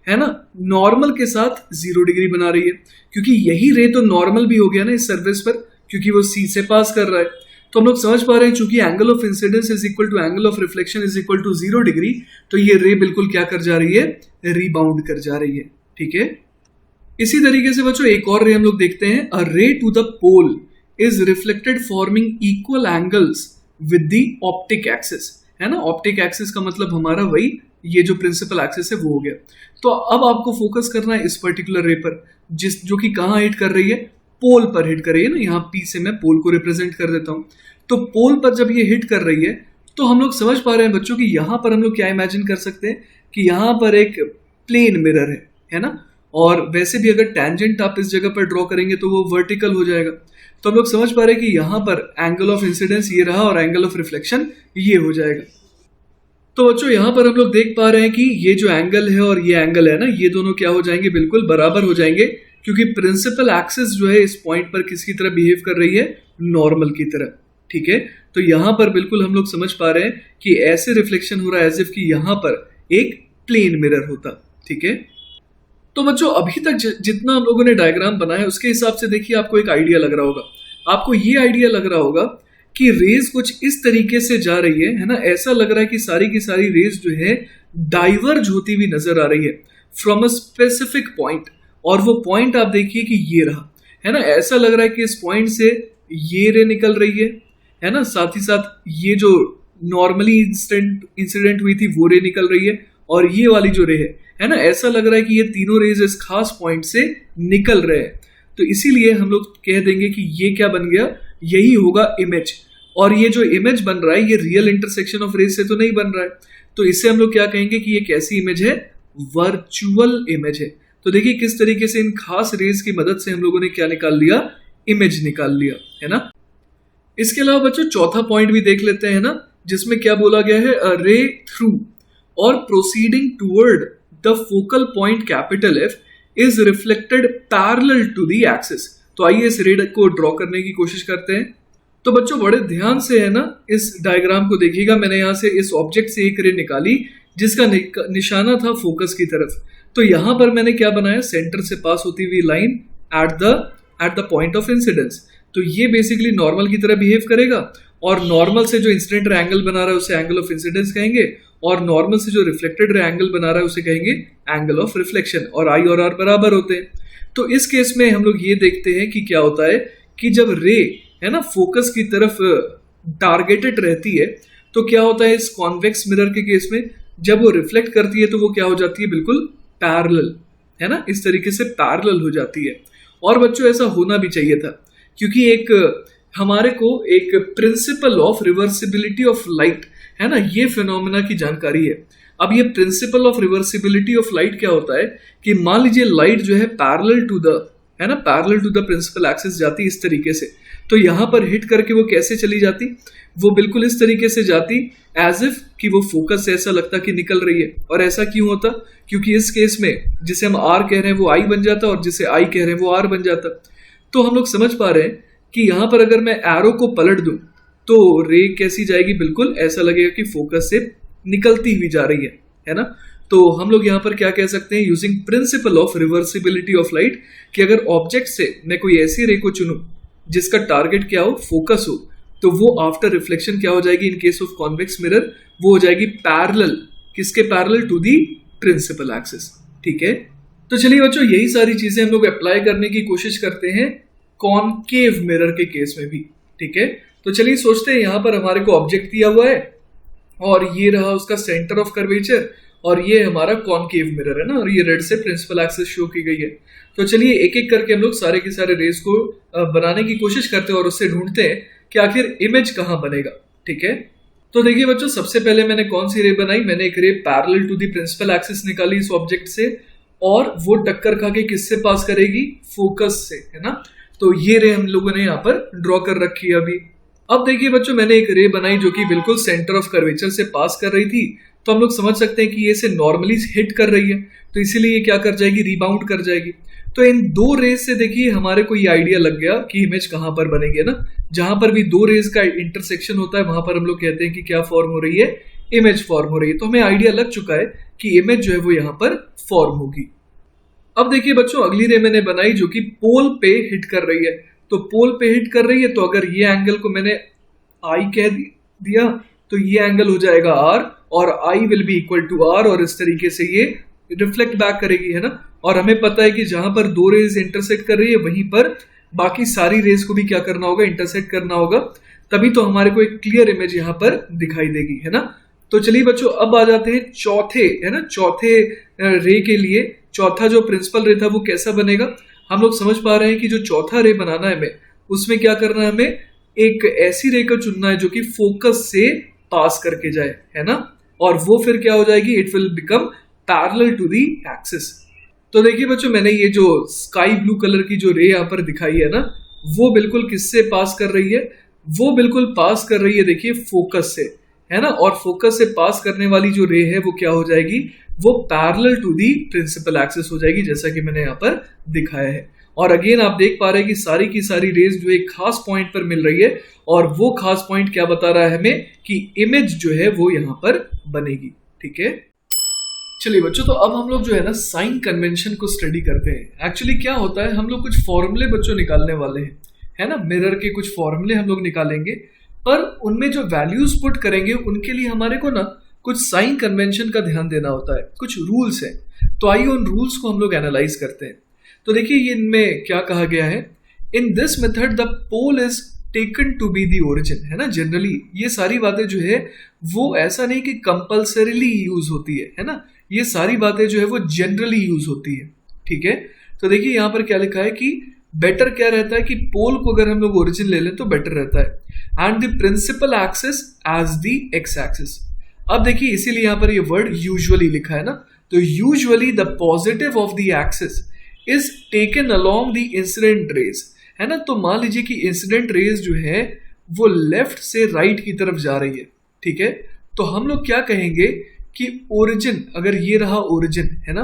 Speaker 1: है ना, नॉर्मल के साथ 0 डिग्री बना रही है, क्योंकि यही रे तो नॉर्मल भी हो गया ना इस सरफेस पर, क्योंकि वो C से पास कर रहा है। तो हम लोग समझ पा रहे हैं चूंकि angle of incidence is equal to angle of reflection is equal to 0 degree, तो ये रे बिल्कुल क्या कर जा रही है, रिबाउंड कर जा रही है। ठीक है, इसी तरीके से बच्चों एक और रे हम लोग देखते हैं, a ray to the pole is reflected forming equal angles with the optic axis, है ना। ऑप्टिक एक्सिस का मतलब हमारा वही ये जो प्रिंसिपल एक्सिस है वो हो गया। तो अब आपको फोकस करना है इस पर्टिकुलर रे पर, जो कि कहाँ हिट कर रही है, पोल पर हिट कर रही है ना। यहाँ P से मैं पोल को रिप्रेजेंट कर देता हूँ। तो पोल पर जब ये हिट कर रही है तो हम लोग समझ पा रहे हैं बच्चों कि यहाँ पर हम लोग क्या इमेजिन कर सकते हैं कि यहाँ पर एक प्लेन मिरर है ना, और वैसे भी अगर टेंजेंट आप इस जगह पर ड्रॉ करेंगे तो वो वर्टिकल हो जाएगा। तो हम लोग समझ पा रहे हैं कि यहाँ पर एंगल ऑफ इंसिडेंस ये रहा और एंगल ऑफ रिफ्लेक्शन ये हो जाएगा। तो बच्चों यहाँ पर हम लोग देख पा रहे हैं कि ये जो एंगल है और ये एंगल है ना, ये दोनों क्या हो जाएंगे, बिल्कुल बराबर हो जाएंगे, क्योंकि प्रिंसिपल एक्सिस जो है इस पॉइंट पर किसकी तरह बिहेव कर रही है, नॉर्मल की तरह। ठीक है, तो यहाँ पर बिल्कुल हम लोग समझ पा रहे हैं कि ऐसे रिफ्लेक्शन हो रहा है एज इफ कि यहाँ पर एक प्लेन मिरर होता। ठीक है, तो बच्चों अभी तक जितना हम लोगों ने डायग्राम बनाया उसके हिसाब से देखिए आपको एक आइडिया लग रहा होगा। आपको ये आइडिया लग रहा होगा कि रेज कुछ इस तरीके से जा रही है ना, ऐसा लग रहा है कि सारी की सारी रेज जो है डाइवर्ज होती हुई नजर आ रही है फ्रॉम अ स्पेसिफिक पॉइंट। और वो पॉइंट आप देखिए कि ये रहा, है ना, ऐसा लग रहा है कि इस पॉइंट से ये रे निकल रही है ना, साथ ही साथ ये जो नॉर्मली इंसिडेंट हुई थी वो रे निकल रही है, और ये वाली जो रे है ना, ऐसा लग रहा है कि ये तीनों रेज इस खास पॉइंट से निकल रहे हैं। तो इसीलिए हम लोग कह देंगे कि ये क्या बन गया, यही होगा इमेज। और ये जो इमेज बन रहा है ये रियल इंटरसेक्शन ऑफ रेज से तो नहीं बन रहा है, तो इससे हम लोग क्या कहेंगे कि ये कैसी इमेज है, वर्चुअल इमेज है। तो देखिए किस तरीके से इन खास रेज की मदद से हम लोगों ने क्या निकाल लिया, इमेज निकाल लिया, है ना। इसके अलावा बच्चों चौथा पॉइंट भी देख लेते हैं ना, जिसमें क्या बोला गया है, अ रे थ्रू और proceeding toward the focal point capital F is reflected parallel to the axis. तो आइए इस रे को ड्रॉ करने की कोशिश करते हैं। तो बच्चों बड़े ध्यान से है ना इस डायग्राम को देखिएगा। मैंने यहाँ से इस ऑब्जेक्ट से एक रे निकाली जिसका निशाना था फोकस की तरफ। तो यहां पर मैंने क्या बनाया, सेंटर से पास होती हुई line at the point of incidence. तो ये बेसिकली नॉर्मल की तरह बिहेव करेगा, और नॉर्मल से जो इंसिडेंट रे एंगल बना रहा है उसे एंगल ऑफ इंसिडेंस कहेंगे, और नॉर्मल से जो रिफ्लेक्टेड रे एंगल बना रहा है उसे कहेंगे एंगल ऑफ रिफ्लेक्शन, और आई और आर बराबर होते हैं। तो इस केस में हम लोग ये देखते हैं कि क्या होता है कि जब रे है ना फोकस की तरफ टारगेटेड रहती है तो क्या होता है, इस कॉन्वेक्स मिरर के केस में जब वो रिफ्लेक्ट करती है तो वो क्या हो जाती है, बिल्कुल पैरेलल, है ना, इस तरीके से पैरेलल हो जाती है। और बच्चों ऐसा होना भी चाहिए था, क्योंकि एक हमारे को एक principle of reversibility of light है ना, ये फिनोमेना की जानकारी है। अब ये principle of reversibility of light क्या होता है कि मान लीजिए लाइट जो है पैरेलल टू द, है ना, parallel to the principal axis जाती इस तरीके से, तो यहां पर हिट करके वो कैसे चली जाती, वो बिल्कुल इस तरीके से जाती एज इफ कि वो फोकस से ऐसा लगता कि निकल रही है। और ऐसा क्यों होता, क्योंकि इस केस में जिसे हम आर कह रहे हैं वो आई बन जाता और जिसे आई कह रहे हैं वो आर बन जाता। तो हम लोग समझ पा रहे हैं कि यहां पर अगर मैं एरो को पलट दूं तो रे कैसी जाएगी, बिल्कुल ऐसा लगेगा कि फोकस से निकलती हुई जा रही है ना। तो हम लोग यहाँ पर क्या कह सकते हैं, using principle of reversibility of light, कि अगर ऑब्जेक्ट से मैं कोई ऐसी रे को चुनूं जिसका टारगेट क्या हो, फोकस हो, तो वो आफ्टर रिफ्लेक्शन क्या हो जाएगी, in case of convex mirror वो हो जाएगी पैरेलल, किसके पैरेलल, टू दी प्रिंसिपल एक्सिस। ठीक है, तो चलिए बच्चों यही सारी चीजें हम लोग अप्लाई करने की कोशिश करते हैं कॉनकेव मिरर के केस में भी। ठीक है, तो चलिए सोचते हैं यहाँ पर हमारे को ऑब्जेक्ट दिया हुआ है और ये रहा उसका सेंटर ऑफ कर्वेचर, और ये हमारा कॉनकेव मिरर है ना, और ये रेड से प्रिंसिपल एक्सिस शो की गई है। तो चलिए एक एक करके हम लोग सारे के सारे रेज को बनाने की कोशिश करते हैं और उससे ढूंढते हैं कि आखिर इमेज कहाँ बनेगा। ठीक है, तो देखिए बच्चों सबसे पहले मैंने कौन सी रे बनाई, मैंने एक ray parallel to the principal axis निकाली इस ऑब्जेक्ट से, और वो टक्कर खा के किससे पास करेगी, फोकस से, है ना। तो ये रे हम लोगों ने यहाँ पर ड्रॉ कर रखी है अभी। अब देखिए बच्चों मैंने एक रे बनाई जो कि बिल्कुल सेंटर ऑफ कर्वेचर से पास कर रही थी, तो हम लोग समझ सकते हैं कि ये से नॉर्मली हिट कर रही है, तो इसीलिए ये क्या कर जाएगी, रिबाउंड कर जाएगी। तो इन दो रेज से देखिए हमारे को ये आइडिया लग गया कि इमेज कहां पर बनेगी ना, जहां पर भी दो रेज का इंटरसेक्शन होता है वहां पर हम लोग कहते हैं कि क्या फॉर्म हो रही है, इमेज फॉर्म हो रही है। तो हमें आइडिया लग चुका है कि इमेज जो है वो यहाँ पर फॉर्म होगी। अब देखिए बच्चों अगली रे मैंने बनाई जो कि पोल पे हिट कर रही है। तो पोल पे हिट कर रही है, तो अगर ये एंगल को मैंने आई कह दिया तो ये एंगल हो जाएगा आर, और I will be equal to R, और इस तरीके से ये रिफ्लेक्ट बैक करेगी, है ना। और हमें पता है कि जहां पर दो रेज इंटरसेक्ट कर रही है वहीं पर बाकी सारी रेज को भी क्या करना होगा, इंटरसेक्ट करना होगा, तभी तो हमारे को एक क्लियर इमेज यहाँ पर दिखाई देगी, है ना। तो चलिए बच्चों अब आ जाते हैं चौथे, है ना, चौथे रे के लिए। चौथा जो प्रिंसिपल रे था वो कैसा बनेगा, हम लोग समझ पा रहे हैं कि जो चौथा रे बनाना है हमें, उसमें क्या करना है, हमें एक ऐसी रे को चुनना है जो कि फोकस से पास करके जाए, है ना, और वो फिर क्या हो जाएगी, it will become parallel to the axis. तो देखिए बच्चों, मैंने ये जो स्काई ब्लू कलर की जो रे यहाँ पर दिखाई है ना, वो बिल्कुल किससे पास कर रही है? वो बिल्कुल पास कर रही है, देखिए, फोकस से, है ना। और फोकस से पास करने वाली जो रे है वो क्या हो जाएगी? वो parallel to the principal axis हो जाएगी, जैसा कि मैंने यहाँ पर दिखाया है। और अगेन आप देख पा रहे हैं कि सारी की सारी रेज जो एक खास पॉइंट पर मिल रही है, और वो खास पॉइंट क्या बता रहा है हमें? कि इमेज जो है वो यहाँ पर बनेगी। ठीक है, चलिए बच्चों, तो अब हम लोग जो है ना साइन कन्वेंशन को स्टडी करते हैं। एक्चुअली क्या होता है, हम लोग कुछ फॉर्मूले बच्चों निकालने वाले हैं, है ना। मिरर के कुछ फॉर्मूले हम लोग निकालेंगे, पर उनमें जो वैल्यूज पुट करेंगे उनके लिए हमारे को ना कुछ साइन कन्वेंशन का ध्यान देना होता है, कुछ रूल्स है। तो आइए उन रूल्स को हम लोग एनालाइज करते हैं। तो देखिए, ये इनमें क्या कहा गया है? In this method the pole is taken to be the origin, है ना। जनरली ये सारी बातें जो है वो ऐसा नहीं कि कंपल्सरीली यूज होती है ना। ये सारी बातें जो है वो जनरली यूज होती है। ठीक है, तो देखिए यहाँ पर क्या लिखा है कि बेटर क्या रहता है कि पोल को अगर हम लोग ओरिजिन ले लें तो बेटर रहता है, and the principal axis as the x axis. अब देखिए, इसीलिए यहाँ पर ये वर्ड यूजुअली लिखा है ना। तो usually the positive of the axis is taken along the incident raise, है ना। तो मान लीजिए कि इंसिडेंट रेज जो है वो लेफ्ट से राइट की तरफ जा रही है। ठीक है, तो हम लोग क्या कहेंगे कि ओरिजिन, अगर ये रहा ओरिजिन, है ना,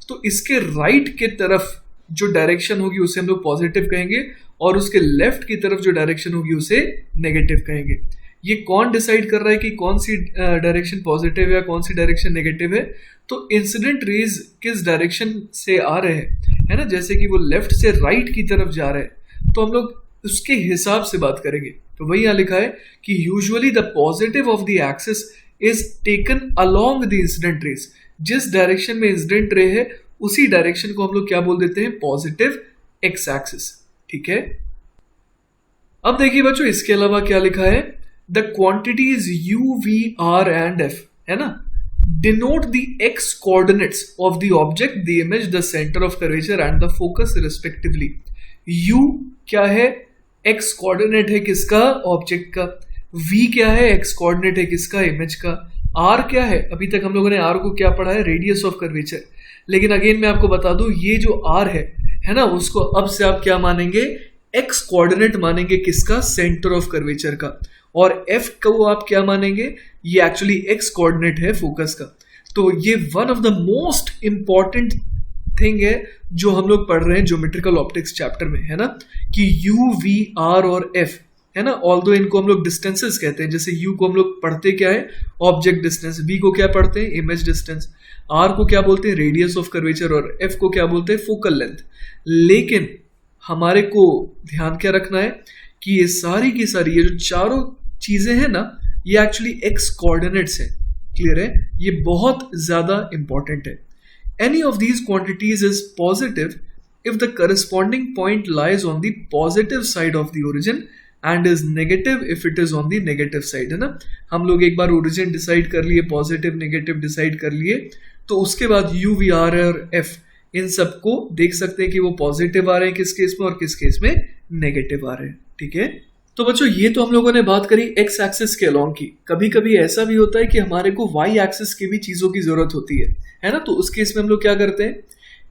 Speaker 1: तो इसके राइट के तरफ जो डायरेक्शन होगी उसे हम लोग पॉजिटिव कहेंगे, और उसके लेफ्ट की तरफ जो डायरेक्शन होगी उसे नेगेटिव कहेंगे। ये कौन डिसाइड कर रहा है कि कौन सी डायरेक्शन पॉजिटिव है या कौन सी डायरेक्शन नेगेटिव है? तो इंसिडेंट रेज किस डायरेक्शन से आ रहे हैं, है ना, जैसे कि वो लेफ्ट से राइट की तरफ जा रहे हैं, तो हम लोग उसके हिसाब से बात करेंगे। तो वही यहाँ लिखा है कि usually the positive of the axis is taken along the incident raise. जिस डायरेक्शन में इंसिडेंट रे है उसी डायरेक्शन को हम लोग क्या बोल देते हैं? Positive x axis. ठीक है, अब देखिए बच्चों, इसके अलावा क्या लिखा है? The quantities u, v, r and f, है ना, denote the x coordinates of the object, the image, the center of curvature and the focus respectively। u क्या है? x कोऑर्डिनेट है किसका? ऑब्जेक्ट का। v क्या है? x कोऑर्डिनेट है किसका? इमेज का। r क्या है? अभी तक हम लोगों ने r को क्या पढ़ा है? Radius of curvature. लेकिन अगेन मैं आपको बता दूं, ये जो r है ना, उसको अब से आप क्या मानेंगे? x कोऑर्डिनेट मानेंगे किसका? सेंटर ऑफ कर्वेचर का। और f को आप क्या मानेंगे? ये एक्चुअली x कोऑर्डिनेट है फोकस का। तो ये one of the most important thing है जो हम लोग पढ़ रहे हैं ज्योमेट्रिकल ऑप्टिक्स चैप्टर में, है ना, कि u, v, r और f, है ना। ऑल्दो इनको हम लोग डिस्टेंसेस कहते हैं। जैसे u को हम लोग पढ़ते क्या है? Object distance. v को क्या पढ़ते हैं? Image distance. r को क्या बोलते हैं? Radius of curvature. और f को क्या बोलते हैं? Focal length. लेकिन हमारे को ध्यान क्या रखना है कि ये सारी की सारी ये जो चारों चीजें हैं ना, ये एक्चुअली x कोऑर्डिनेट्स है। क्लियर है? ये बहुत ज्यादा इंपॉर्टेंट है। Any of these quantities is positive if the corresponding point lies on the positive side of the origin and is negative if it is on the negative side, है ना। हम लोग एक बार origin डिसाइड कर लिए, positive negative decide कर लिए, तो उसके बाद u, v, r और f इन सबको देख सकते हैं कि वो पॉजिटिव आ रहे हैं किस केस में और किस केस में नेगेटिव आ रहे हैं। ठीक है, तो बच्चों ये तो हम लोगों ने बात करी एक्स एक्सिस के अलोंग की। कभी कभी ऐसा भी होता है कि हमारे को वाई एक्सिस की भी चीजों की जरूरत होती है ना। तो उस केस में हम लोग क्या करते हैं?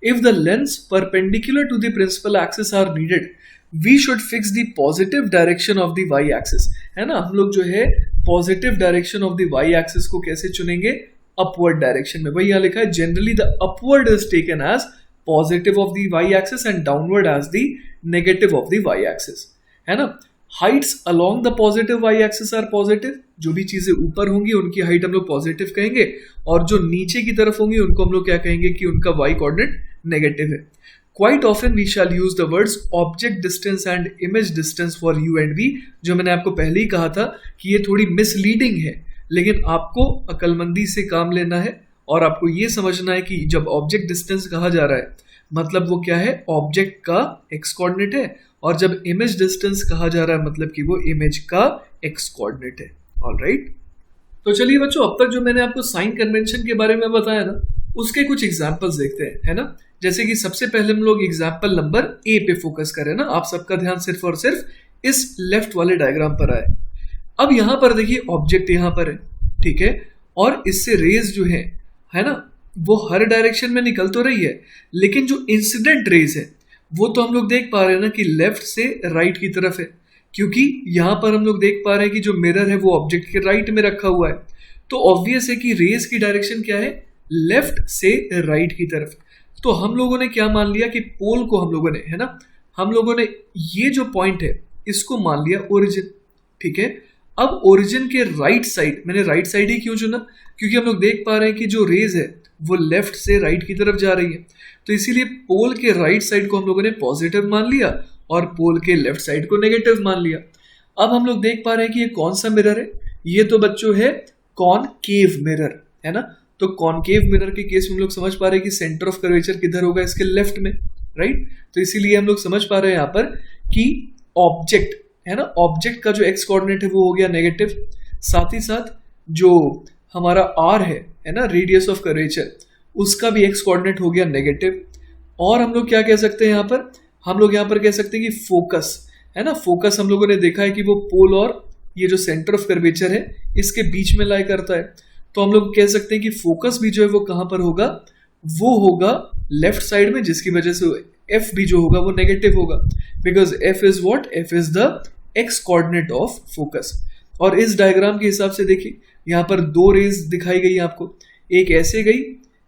Speaker 1: If the lengths perpendicular to the principal axis are needed, we should fix the positive direction of the y-axis, है ना। हम लोग जो है positive direction of the y-axis को कैसे चुनेंगे? Upward direction में। भाई यहाँ लिखा है generally the upward is taken as positive of the y-axis and downward as the negative of the y-axis, है ना। Heights along the positive y-axis are positive। जो भी चीजें ऊपर होंगी उनकी हाइट हम लोग पॉजिटिव कहेंगे, और जो नीचे की तरफ होंगी उनको हम लोग क्या कहेंगे? कि उनका y कोऑर्डिनेट नेगेटिव है। Quite often we shall use the words object distance and image distance for u and v, जो मैंने आपको पहले ही कहा था कि ये थोड़ी मिसलीडिंग है, लेकिन आपको अक्लमंदी से काम लेना है और आपको ये समझना है कि जब ऑब्जेक्ट डिस्टेंस कहा जा रहा है मतलब वो क्या है? ऑब्जेक्ट का x कोऑर्डिनेट है, और जब इमेज डिस्टेंस कहा जा रहा है मतलब कि वो इमेज का x कोऑर्डिनेट है। ऑलराइट, तो चलिए बच्चों, अब तक जो मैंने आपको साइन कन्वेंशन के बारे में बताया ना, उसके कुछ एग्जांपल्स देखते हैं, है ना। जैसे कि सबसे पहले हम लोग एग्जांपल नंबर ए पे फोकस करें ना। आप सबका ध्यान सिर्फ और सिर्फ इस लेफ्ट वाले डायग्राम पर आए। अब यहाँ पर देखिए ऑब्जेक्ट यहाँ पर है, ठीक है, और इससे रेज जो है ना, वो हर डायरेक्शन में निकल तो रही है, लेकिन जो इंसिडेंट रेज है वो तो हम लोग देख पा रहे हैं ना कि लेफ्ट से राइट की तरफ है, क्योंकि यहाँ पर हम लोग देख पा रहे हैं कि जो मिरर है वो ऑब्जेक्ट के राइट में रखा हुआ है। तो ऑब्वियस है कि रेज की डायरेक्शन क्या है, लेफ्ट से राइट की तरफ। तो हम लोगों ने क्या मान लिया कि पोल को हम लोगों ने, है ना, हम लोगों ने ये जो पॉइंट है इसको मान लिया ओरिजिन। ठीक है, अब ओरिजिन के राइट साइड, मैंने राइट साइड ही क्यों चुना, क्योंकि हम लोग देख पा रहे हैं कि जो रेज है वो लेफ्ट से राइट की तरफ जा रही है, तो इसीलिए पोल के राइट साइड को हम लोगों ने पॉजिटिव मान लिया और पोल के लेफ्ट साइड को नेगेटिव मान लिया। अब हम लोग देख पा रहे हैं कि ये कौन सा मिरर है, ये तो बच्चों है कॉनकेव मिरर, है ना। तो कॉनकेव मिरर के केस में हम लोग समझ पा रहे हैं कि सेंटर ऑफ कर्वेचर किधर होगा, इसके लेफ्ट में, राइट। तो इसीलिए हम लोग समझ पा रहे हैं यहाँ पर कि ऑब्जेक्ट, है ना, ऑब्जेक्ट का जो एक्स कोऑर्डिनेट है वो हो गया नेगेटिव, साथ ही साथ जो हमारा आर है ना, रेडियस ऑफ कर्वेचर, उसका भी एक्स कोऑर्डिनेट हो गया नेगेटिव। और हम लोग क्या कह सकते हैं यहाँ पर, हम लोग यहाँ पर कह सकते हैं कि फोकस, है ना, फोकस हम लोगों ने देखा है कि वो पोल और ये जो सेंटर ऑफ कर्वेचर है इसके बीच में लाई करता है। तो हम लोग कह सकते हैं कि फोकस भी जो है वो कहाँ पर होगा, वो होगा लेफ्ट साइड में, जिसकी वजह से एफ भी जो होगा वो नेगेटिव होगा, because F is what, F is the x coordinate of focus. और इस डायग्राम के हिसाब से देखिए यहाँ पर दो रेज दिखाई गई आपको, एक ऐसे गई,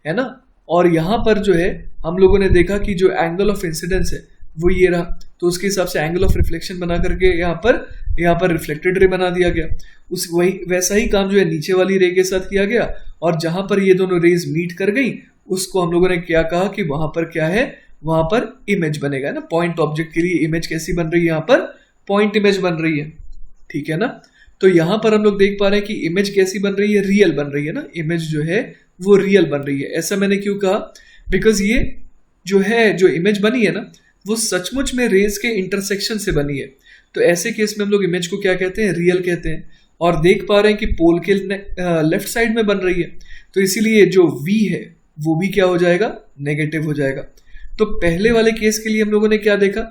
Speaker 1: है ना, और यहाँ पर जो है हम लोगों ने देखा कि जो एंगल ऑफ इंसिडेंस है वो ये रहा, तो उसके हिसाब से एंगल ऑफ रिफ्लेक्शन बना करके यहाँ पर रिफ्लेक्टेड रे बना दिया गया। उस वही वैसा ही काम जो है नीचे वाली रे के साथ किया गया, और जहां पर ये दोनों रेज मीट कर गई उसको हम लोगों ने क्या कहा कि वहां पर क्या है, वहां पर इमेज बनेगा ना। पॉइंट ऑब्जेक्ट के लिए इमेज कैसी बन रही है, यहाँ पर पॉइंट इमेज बन रही है, ठीक है ना। तो यहाँ पर हम लोग देख पा रहे हैं कि इमेज कैसी बन रही है, रियल बन रही है ना, इमेज जो है वो रियल बन रही है। ऐसा मैंने क्यों कहा, बिकॉज ये जो है, जो इमेज बनी है ना, वो सचमुच में रेज के इंटरसेक्शन से बनी है। तो ऐसे केस में हम लोग इमेज को क्या कहते हैं, रियल कहते हैं। और देख पा रहे हैं कि पोल के लेफ्ट साइड में बन रही है, तो इसीलिए जो v है वो भी क्या हो जाएगा, नेगेटिव हो जाएगा। तो पहले वाले केस के लिए हम लोगों ने क्या देखा,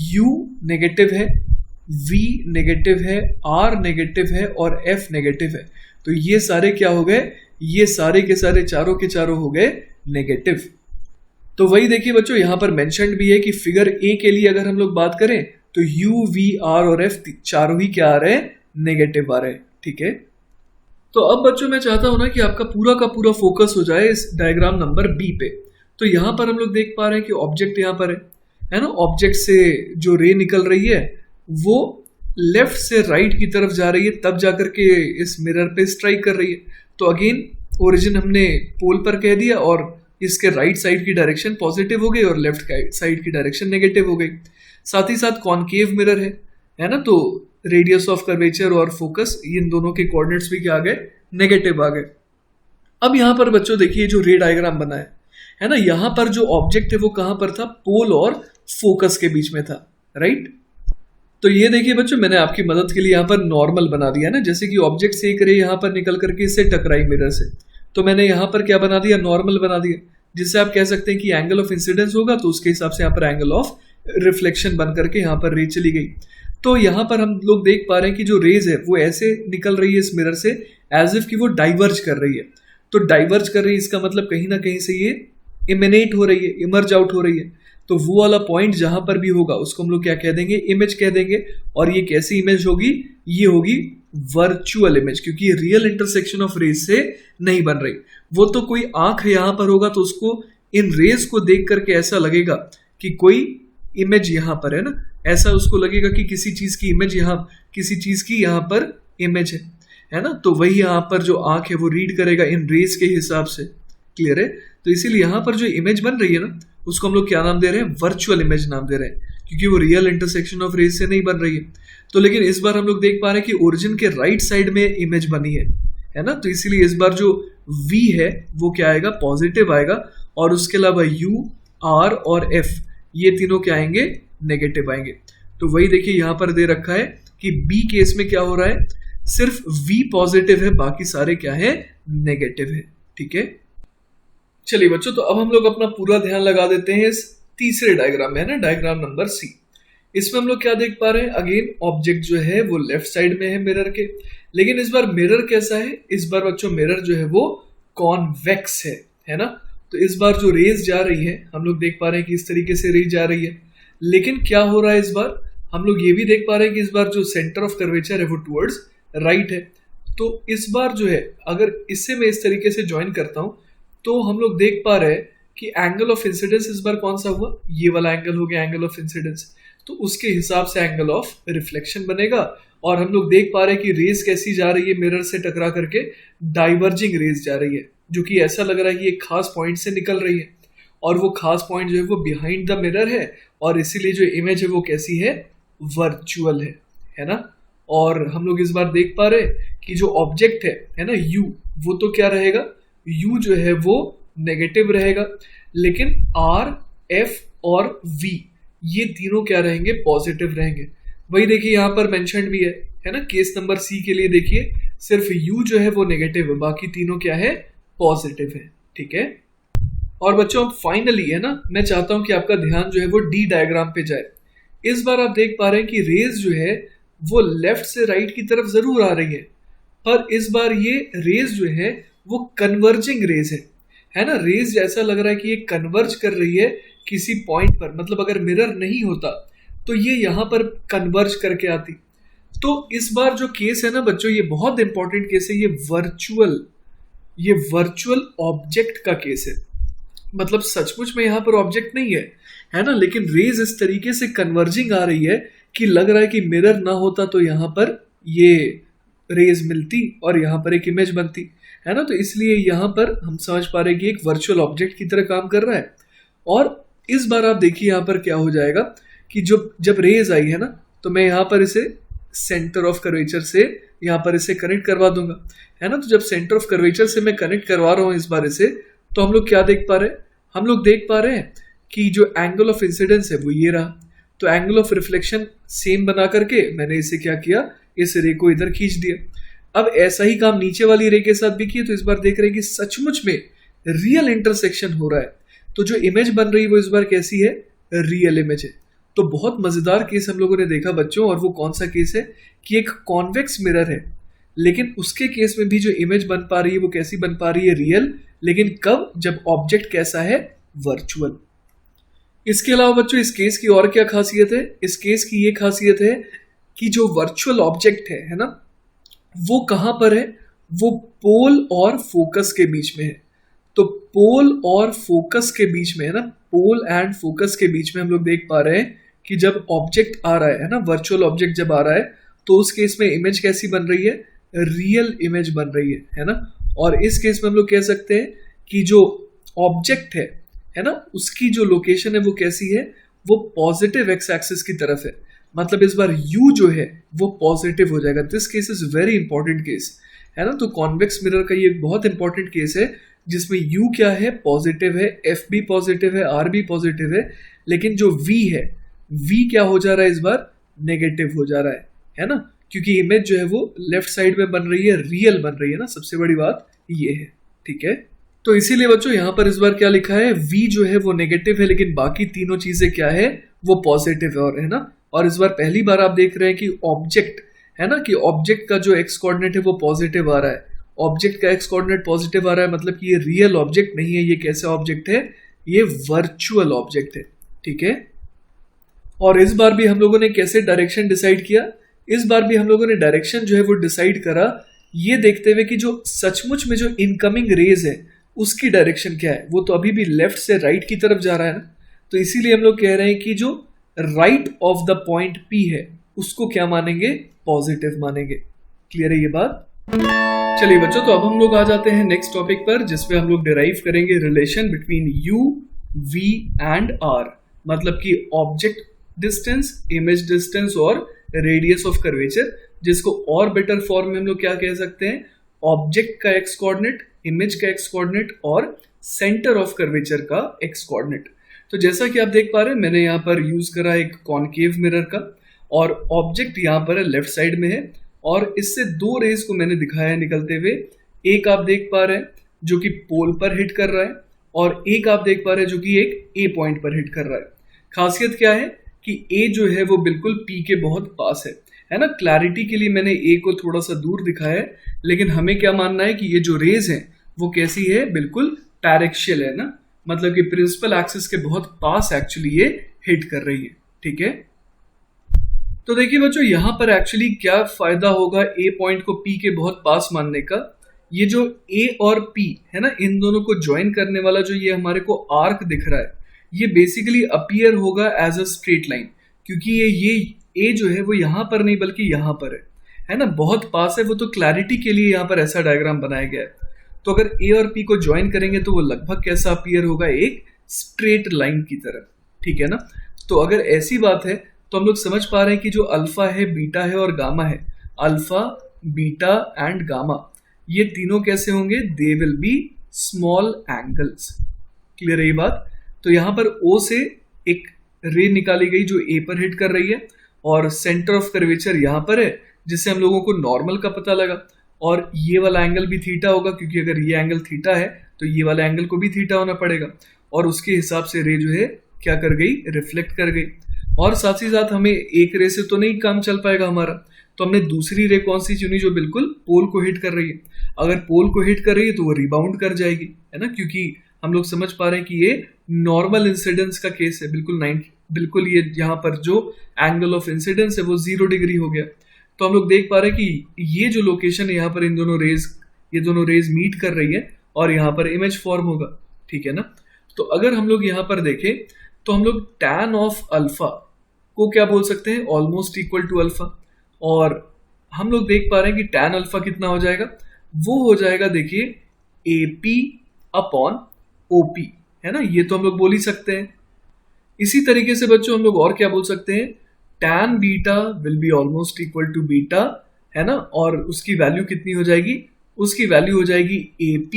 Speaker 1: u नेगेटिव है, v नेगेटिव है, r नेगेटिव है और f नेगेटिव है। तो ये सारे क्या हो गए, ये सारे के सारे चारों के चारों हो गए नेगेटिव। तो वही देखिए बच्चों, यहाँ पर मेंशन्ड भी है कि फिगर ए के लिए अगर हम लोग बात करें तो u, v, r और f चारों ही क्या आ रहे हैं, नेगेटिव आ रहे हैं, ठीक है। तो अब बच्चों मैं चाहता हूं ना कि आपका पूरा का पूरा फोकस हो जाए इस डायग्राम नंबर बी पे। तो यहाँ पर हम लोग देख पा रहे हैं कि ऑब्जेक्ट यहाँ पर है ना, ऑब्जेक्ट से जो रे निकल रही है वो लेफ्ट से राइट की तरफ जा रही है, तब जाकर के इस मिरर पे स्ट्राइक कर रही है। तो अगेन ओरिजिन हमने पोल पर कह दिया और इसके राइट साइड की डायरेक्शन पॉजिटिव हो गई और लेफ्ट साइड की डायरेक्शन नेगेटिव हो गई। साथ ही साथ कॉनकेव मिरर है ना, तो रेडियस ऑफ कर्वेचर और फोकस, इन दोनों के कोऑर्डिनेट्स भी क्या आ गए, नेगेटिव आ गए। अब यहाँ पर बच्चों देखिए जो रे डायग्राम बना है ना, यहाँ पर जो ऑब्जेक्ट है वो कहाँ पर था, पोल और फोकस के बीच में था, राइट। तो ये देखिए बच्चों, मैंने आपकी मदद के लिए यहाँ पर नॉर्मल बना दिया ना, जैसे कि ऑब्जेक्ट से एक रे यहाँ पर निकल करके इससे टकराई मिरर से, तो मैंने यहाँ पर क्या बना दिया, नॉर्मल बना दिया, जिससे आप कह सकते हैं कि एंगल ऑफ इंसिडेंस होगा तो उसके हिसाब से यहाँ पर एंगल ऑफ रिफ्लेक्शन बन करके यहाँ पर रे चली गई। तो यहाँ पर हम लोग देख पा रहे हैं कि जो रेज है वो ऐसे निकल रही है इस मिरर से, एज इफ कि वो डाइवर्ज कर रही है। तो डाइवर्ज कर रही है इसका मतलब कहीं ना कहीं से ये इमिनेट हो रही है, इमर्ज आउट हो रही है। तो वो वाला पॉइंट जहां पर भी होगा उसको हम लोग क्या कह देंगे, इमेज कह देंगे। और ये कैसी इमेज होगी, ये होगी वर्चुअल इमेज, क्योंकि रियल इंटरसेक्शन ऑफ रेज से नहीं बन रही। वो तो कोई आंख यहां पर होगा तो उसको इन रेज को देख करके ऐसा लगेगा कि कोई इमेज यहां पर है ना, ऐसा उसको लगेगा कि किसी चीज की इमेज यहाँ, किसी चीज की यहाँ पर इमेज है ना। तो वही यहाँ पर जो आंख है वो रीड करेगा इन रेज के हिसाब से, क्लियर है। तो इसीलिए यहाँ पर जो इमेज बन रही है ना, उसको हम लोग क्या नाम दे रहे हैं, वर्चुअल इमेज नाम दे रहे हैं, क्योंकि वो रियल इंटरसेक्शन ऑफ रेज से नहीं बन रही है। तो लेकिन इस बार हम लोग देख पा रहे हैं कि ओरिजिन के राइट साइड में इमेज बनी है ना, तो इसीलिए इस बार जो v है वो क्या आएगा, पॉजिटिव आएगा, और उसके अलावा u, r और f ये तीनों क्या आएंगे, नेगेटिव आएंगे। तो वही देखिए यहाँ पर दे रखा है कि b केस में क्या हो रहा है, सिर्फ v पॉजिटिव है, बाकी सारे क्या है, नेगेटिव है, ठीक है। चलिए बच्चों, तो अब हम लोग अपना पूरा ध्यान लगा देते हैं इस तीसरे डायग्राम में, है ना, डायग्राम नंबर सी। इसमें हम लोग क्या देख पा रहे हैं, अगेन ऑब्जेक्ट जो है वो लेफ्ट साइड में है मिरर के, लेकिन इस बार मिरर कैसा है, इस बार बच्चों मिरर जो है वो कॉन्वेक्स है है ना। तो इस बार जो रेज जा रही है हम लोग देख पा रहे हैं कि इस तरीके से रेज जा रही है, लेकिन क्या हो रहा है इस बार हम लोग ये भी देख पा रहे हैं कि इस बार जो सेंटर ऑफ कर्वेचर है वो टुवर्ड्स राइट है। तो इस बार जो है अगर इससे मैं इस तरीके से ज्वाइन करता हूं तो हम लोग देख पा रहे हैं कि एंगल ऑफ इंसिडेंस इस बार कौन सा हुआ, ये वाला एंगल हो गया एंगल ऑफ इंसिडेंस। तो उसके हिसाब से एंगल ऑफ रिफ्लेक्शन बनेगा। और हम लोग देख पा रहे हैं कि रेज कैसी जा रही है, मिरर से टकरा करके डाइवर्जिंग रेज जा रही है, जो कि ऐसा लग रहा है कि एक खास पॉइंट से निकल रही है और वो खास पॉइंट जो है वो बिहाइंड द मिरर है और इसीलिए जो इमेज है वो कैसी है, वर्चुअल है ना। और हम लोग इस बार देख पा रहे हैं कि जो ऑब्जेक्ट है ना यू, वो तो क्या रहेगा, यू जो है वो नेगेटिव रहेगा, लेकिन आर एफ और वी ये तीनों क्या रहेंगे, पॉजिटिव रहेंगे। वही देखिए यहाँ पर मेंशन्ड भी है ना, केस नंबर सी के लिए देखिए सिर्फ यू जो है वो नेगेटिव है, बाकी तीनों क्या है, पॉजिटिव है। ठीक है। और बच्चों फाइनली है ना, मैं चाहता हूं कि आपका ध्यान जो है वो डी डायग्राम पे जाए। इस बार आप देख पा रहे हैं कि रेज जो है वो लेफ्ट से राइट की तरफ जरूर आ रही है, पर इस बार ये रेज जो है वो कन्वर्जिंग रेज है ना। रेज ऐसा लग रहा है कि ये कन्वर्ज कर रही है किसी पॉइंट पर, मतलब अगर मिरर नहीं होता तो ये यहां पर कन्वर्ज करके आती। तो इस बार जो केस है ना बच्चों, ये बहुत इंपॉर्टेंट केस है, ये वर्चुअल ऑब्जेक्ट का केस है। मतलब सचमुच में यहाँ पर ऑब्जेक्ट नहीं है ना, लेकिन रेज इस तरीके से कन्वर्जिंग आ रही है कि लग रहा है कि मिरर ना होता तो यहाँ पर ये रेज मिलती और यहाँ पर एक इमेज बनती, है ना। तो इसलिए यहाँ पर हम समझ पा रहे हैं कि एक वर्चुअल ऑब्जेक्ट की तरह काम कर रहा है। और इस बार आप देखिए यहाँ पर क्या हो जाएगा कि जब रेज आई है ना, तो मैं यहाँ पर इसे सेंटर ऑफ कर्वेचर से यहाँ पर इसे कनेक्ट करवा दूंगा, है ना। तो जब सेंटर ऑफ कर्वेचर से मैं कनेक्ट करवा रहा हूँ इस बार इसे, तो हम लोग क्या देख पा रहे हैं, हम लोग देख पा रहे हैं कि जो एंगल ऑफ इंसिडेंस है वो ये रहा। तो एंगल ऑफ रिफ्लेक्शन सेम बना करके मैंने इसे क्या किया, इस रे को इधर खींच दिया। अब ऐसा ही काम नीचे वाली रे के साथ भी किया, तो इस बार देख रहे हैं कि सचमुच में रियल इंटरसेक्शन हो रहा है। तो जो इमेज बन रही है वो इस बार कैसी है, रियल इमेज है। तो बहुत मजेदार केस हम लोगों ने देखा बच्चों, और वो कौन सा केस है कि एक कॉन्वेक्स मिरर है, लेकिन उसके केस में भी जो इमेज बन पा रही है वो कैसी बन पा रही है, रियल, लेकिन कब, जब ऑब्जेक्ट कैसा है, वर्चुअल। इसके अलावा बच्चों इस केस की और क्या खासियत है, इस केस की ये खासियत है कि जो वर्चुअल ऑब्जेक्ट है ना, वो कहां पर है, वो पोल और फोकस के बीच में है। तो पोल और फोकस के बीच में है ना, पोल एंड फोकस के बीच में हम लोग देख पा रहे हैं कि जब ऑब्जेक्ट आ रहा है ना, वर्चुअल ऑब्जेक्ट जब आ रहा है, तो उस केस में इमेज कैसी बन रही है, रियल इमेज बन रही है ना। और इस केस में हम लोग कह सकते हैं कि जो ऑब्जेक्ट है ना, उसकी जो लोकेशन है वो कैसी है, वो पॉजिटिव एक्स एक्सिस की तरफ है। मतलब इस बार u जो है वो पॉजिटिव हो जाएगा। This case is very important case, है ना। तो कॉन्वेक्स मिरर का ये एक बहुत इंपॉर्टेंट केस है जिसमें u क्या है, पॉजिटिव है, f भी पॉजिटिव है, r भी पॉजिटिव है, लेकिन जो v है, v क्या हो जा रहा है इस बार, नेगेटिव हो जा रहा है ना, क्योंकि इमेज जो है वो लेफ्ट साइड में बन रही है, रियल बन रही है ना, सबसे बड़ी बात ये है। ठीक है। तो इसीलिए बच्चों यहाँ पर इस बार क्या लिखा है, v जो है वो नेगेटिव है, लेकिन बाकी तीनों चीजें क्या है, वो पॉजिटिव है, और है ना। और इस बार पहली बार आप देख रहे हैं कि ऑब्जेक्ट है ना, कि ऑब्जेक्ट का जो एक्स कोऑर्डिनेट है वो पॉजिटिव आ रहा है। ऑब्जेक्ट का एक्स कोऑर्डिनेट पॉजिटिव आ रहा है, मतलब कि ये रियल ऑब्जेक्ट नहीं है, ये कैसा ऑब्जेक्ट है, ये वर्चुअल ऑब्जेक्ट है। ठीक है। और इस बार भी हम लोगों ने कैसे डायरेक्शन डिसाइड किया, इस बार भी हम लोगों ने डायरेक्शन जो है वो डिसाइड करा ये देखते हुए कि जो सचमुच में जो इनकमिंग रेज है उसकी डायरेक्शन क्या है, वो तो अभी भी लेफ्ट से राइट की तरफ जा रहा है ना। तो इसीलिए हम लोग कह रहे हैं कि जो right of the point P है उसको क्या मानेंगे, पॉजिटिव मानेंगे। क्लियर है ये बात। चलिए बच्चों, तो अब हम लोग आ जाते हैं नेक्स्ट टॉपिक पर, जिसमें हम लोग डिराइव करेंगे relation between U, V and R। मतलब कि ऑब्जेक्ट डिस्टेंस, इमेज डिस्टेंस और रेडियस ऑफ कर्वेचर, जिसको और बेटर फॉर्म में हम लोग क्या कह सकते हैं, ऑब्जेक्ट का एक्स कोऑर्डिनेट, इमेज का एक्स कोऑर्डिनेट और सेंटर ऑफ कर्वेचर का एक्स कोऑर्डिनेट। तो जैसा कि आप देख पा रहे हैं, मैंने यहाँ पर यूज करा एक कॉनकेव मिरर का, और ऑब्जेक्ट यहाँ पर है लेफ्ट साइड में है, और इससे दो रेज को मैंने दिखाया है निकलते हुए। एक आप देख पा रहे हैं जो कि पोल पर हिट कर रहा है, और एक आप देख पा रहे हैं जो कि एक ए पॉइंट पर हिट कर रहा है। खासियत क्या है कि ए जो है वो बिल्कुल पी के बहुत पास है ना। क्लैरिटी के लिए मैंने ए को थोड़ा सा दूर दिखाया है, लेकिन हमें क्या मानना है कि ये जो रेज है वो कैसी है, बिल्कुल पैरेक्शियल है ना, मतलब कि प्रिंसिपल एक्सिस के बहुत पास एक्चुअली ये हिट कर रही है। ठीक है, तो देखिए बच्चों यहाँ पर एक्चुअली क्या फायदा होगा ए पॉइंट को पी के बहुत पास मानने का। ये जो ए और पी है ना, इन दोनों को ज्वाइन करने वाला जो ये हमारे को आर्क दिख रहा है, ये बेसिकली अपीयर होगा एज अ स्ट्रेट लाइन, क्योंकि ये ए जो है वो यहाँ पर नहीं बल्कि यहाँ पर है ना, बहुत पास है। वो तो क्लैरिटी के लिए यहाँ पर ऐसा डायग्राम बनाया गया है। तो अगर ए और पी को ज्वाइन करेंगे तो वो लगभग कैसा अपीयर होगा, एक स्ट्रेट लाइन की तरह। ठीक है ना, तो अगर ऐसी बात है तो हम लोग समझ पा रहे हैं कि जो अल्फा है, बीटा है और गामा है, अल्फा, बीटा एंड गामा, ये तीनों कैसे होंगे, दे will B small angles. Clear है ये बात। तो यहां पर ओ से एक रे निकाली गई जो ए पर हिट कर रही है, और सेंटर ऑफ कर्वेचर यहां पर है, जिससे हम लोगों को नॉर्मल का पता लगा। और ये वाला एंगल भी थीटा होगा, क्योंकि अगर ये एंगल थीटा है तो ये वाला एंगल को भी थीटा होना पड़ेगा, और उसके हिसाब से रे जो है क्या कर गई, रिफ्लेक्ट कर गई। और साथ ही साथ हमें एक रे से तो नहीं काम चल पाएगा हमारा, तो हमने दूसरी रे कौन सी चुनी, जो बिल्कुल पोल को हिट कर रही है। अगर पोल को हिट कर रही है तो वो रिबाउंड कर जाएगी, है ना, क्योंकि हम लोग समझ पा रहे हैं कि ये नॉर्मल इंसिडेंस का केस है। बिल्कुल ये यहाँ पर जो एंगल ऑफ इंसिडेंस है वो 0 डिग्री हो गया। तो हम लोग देख पा रहे हैं कि ये जो लोकेशन है यहाँ पर इन दोनों रेज, ये दोनों रेज मीट कर रही है और यहाँ पर इमेज फॉर्म होगा। ठीक है ना, तो अगर हम लोग यहाँ पर देखें तो हम लोग tan ऑफ अल्फा को क्या बोल सकते हैं, ऑलमोस्ट इक्वल टू अल्फा। और हम लोग देख पा रहे हैं कि tan अल्फा कितना हो जाएगा, वो हो जाएगा देखिए AP अपॉन OP, है ना, ये तो हम लोग बोल ही सकते हैं। इसी तरीके से बच्चों हम लोग और क्या बोल सकते हैं, tan beta will be almost equal to beta, है ना, और उसकी वैल्यू कितनी हो जाएगी, उसकी वैल्यू हो जाएगी AP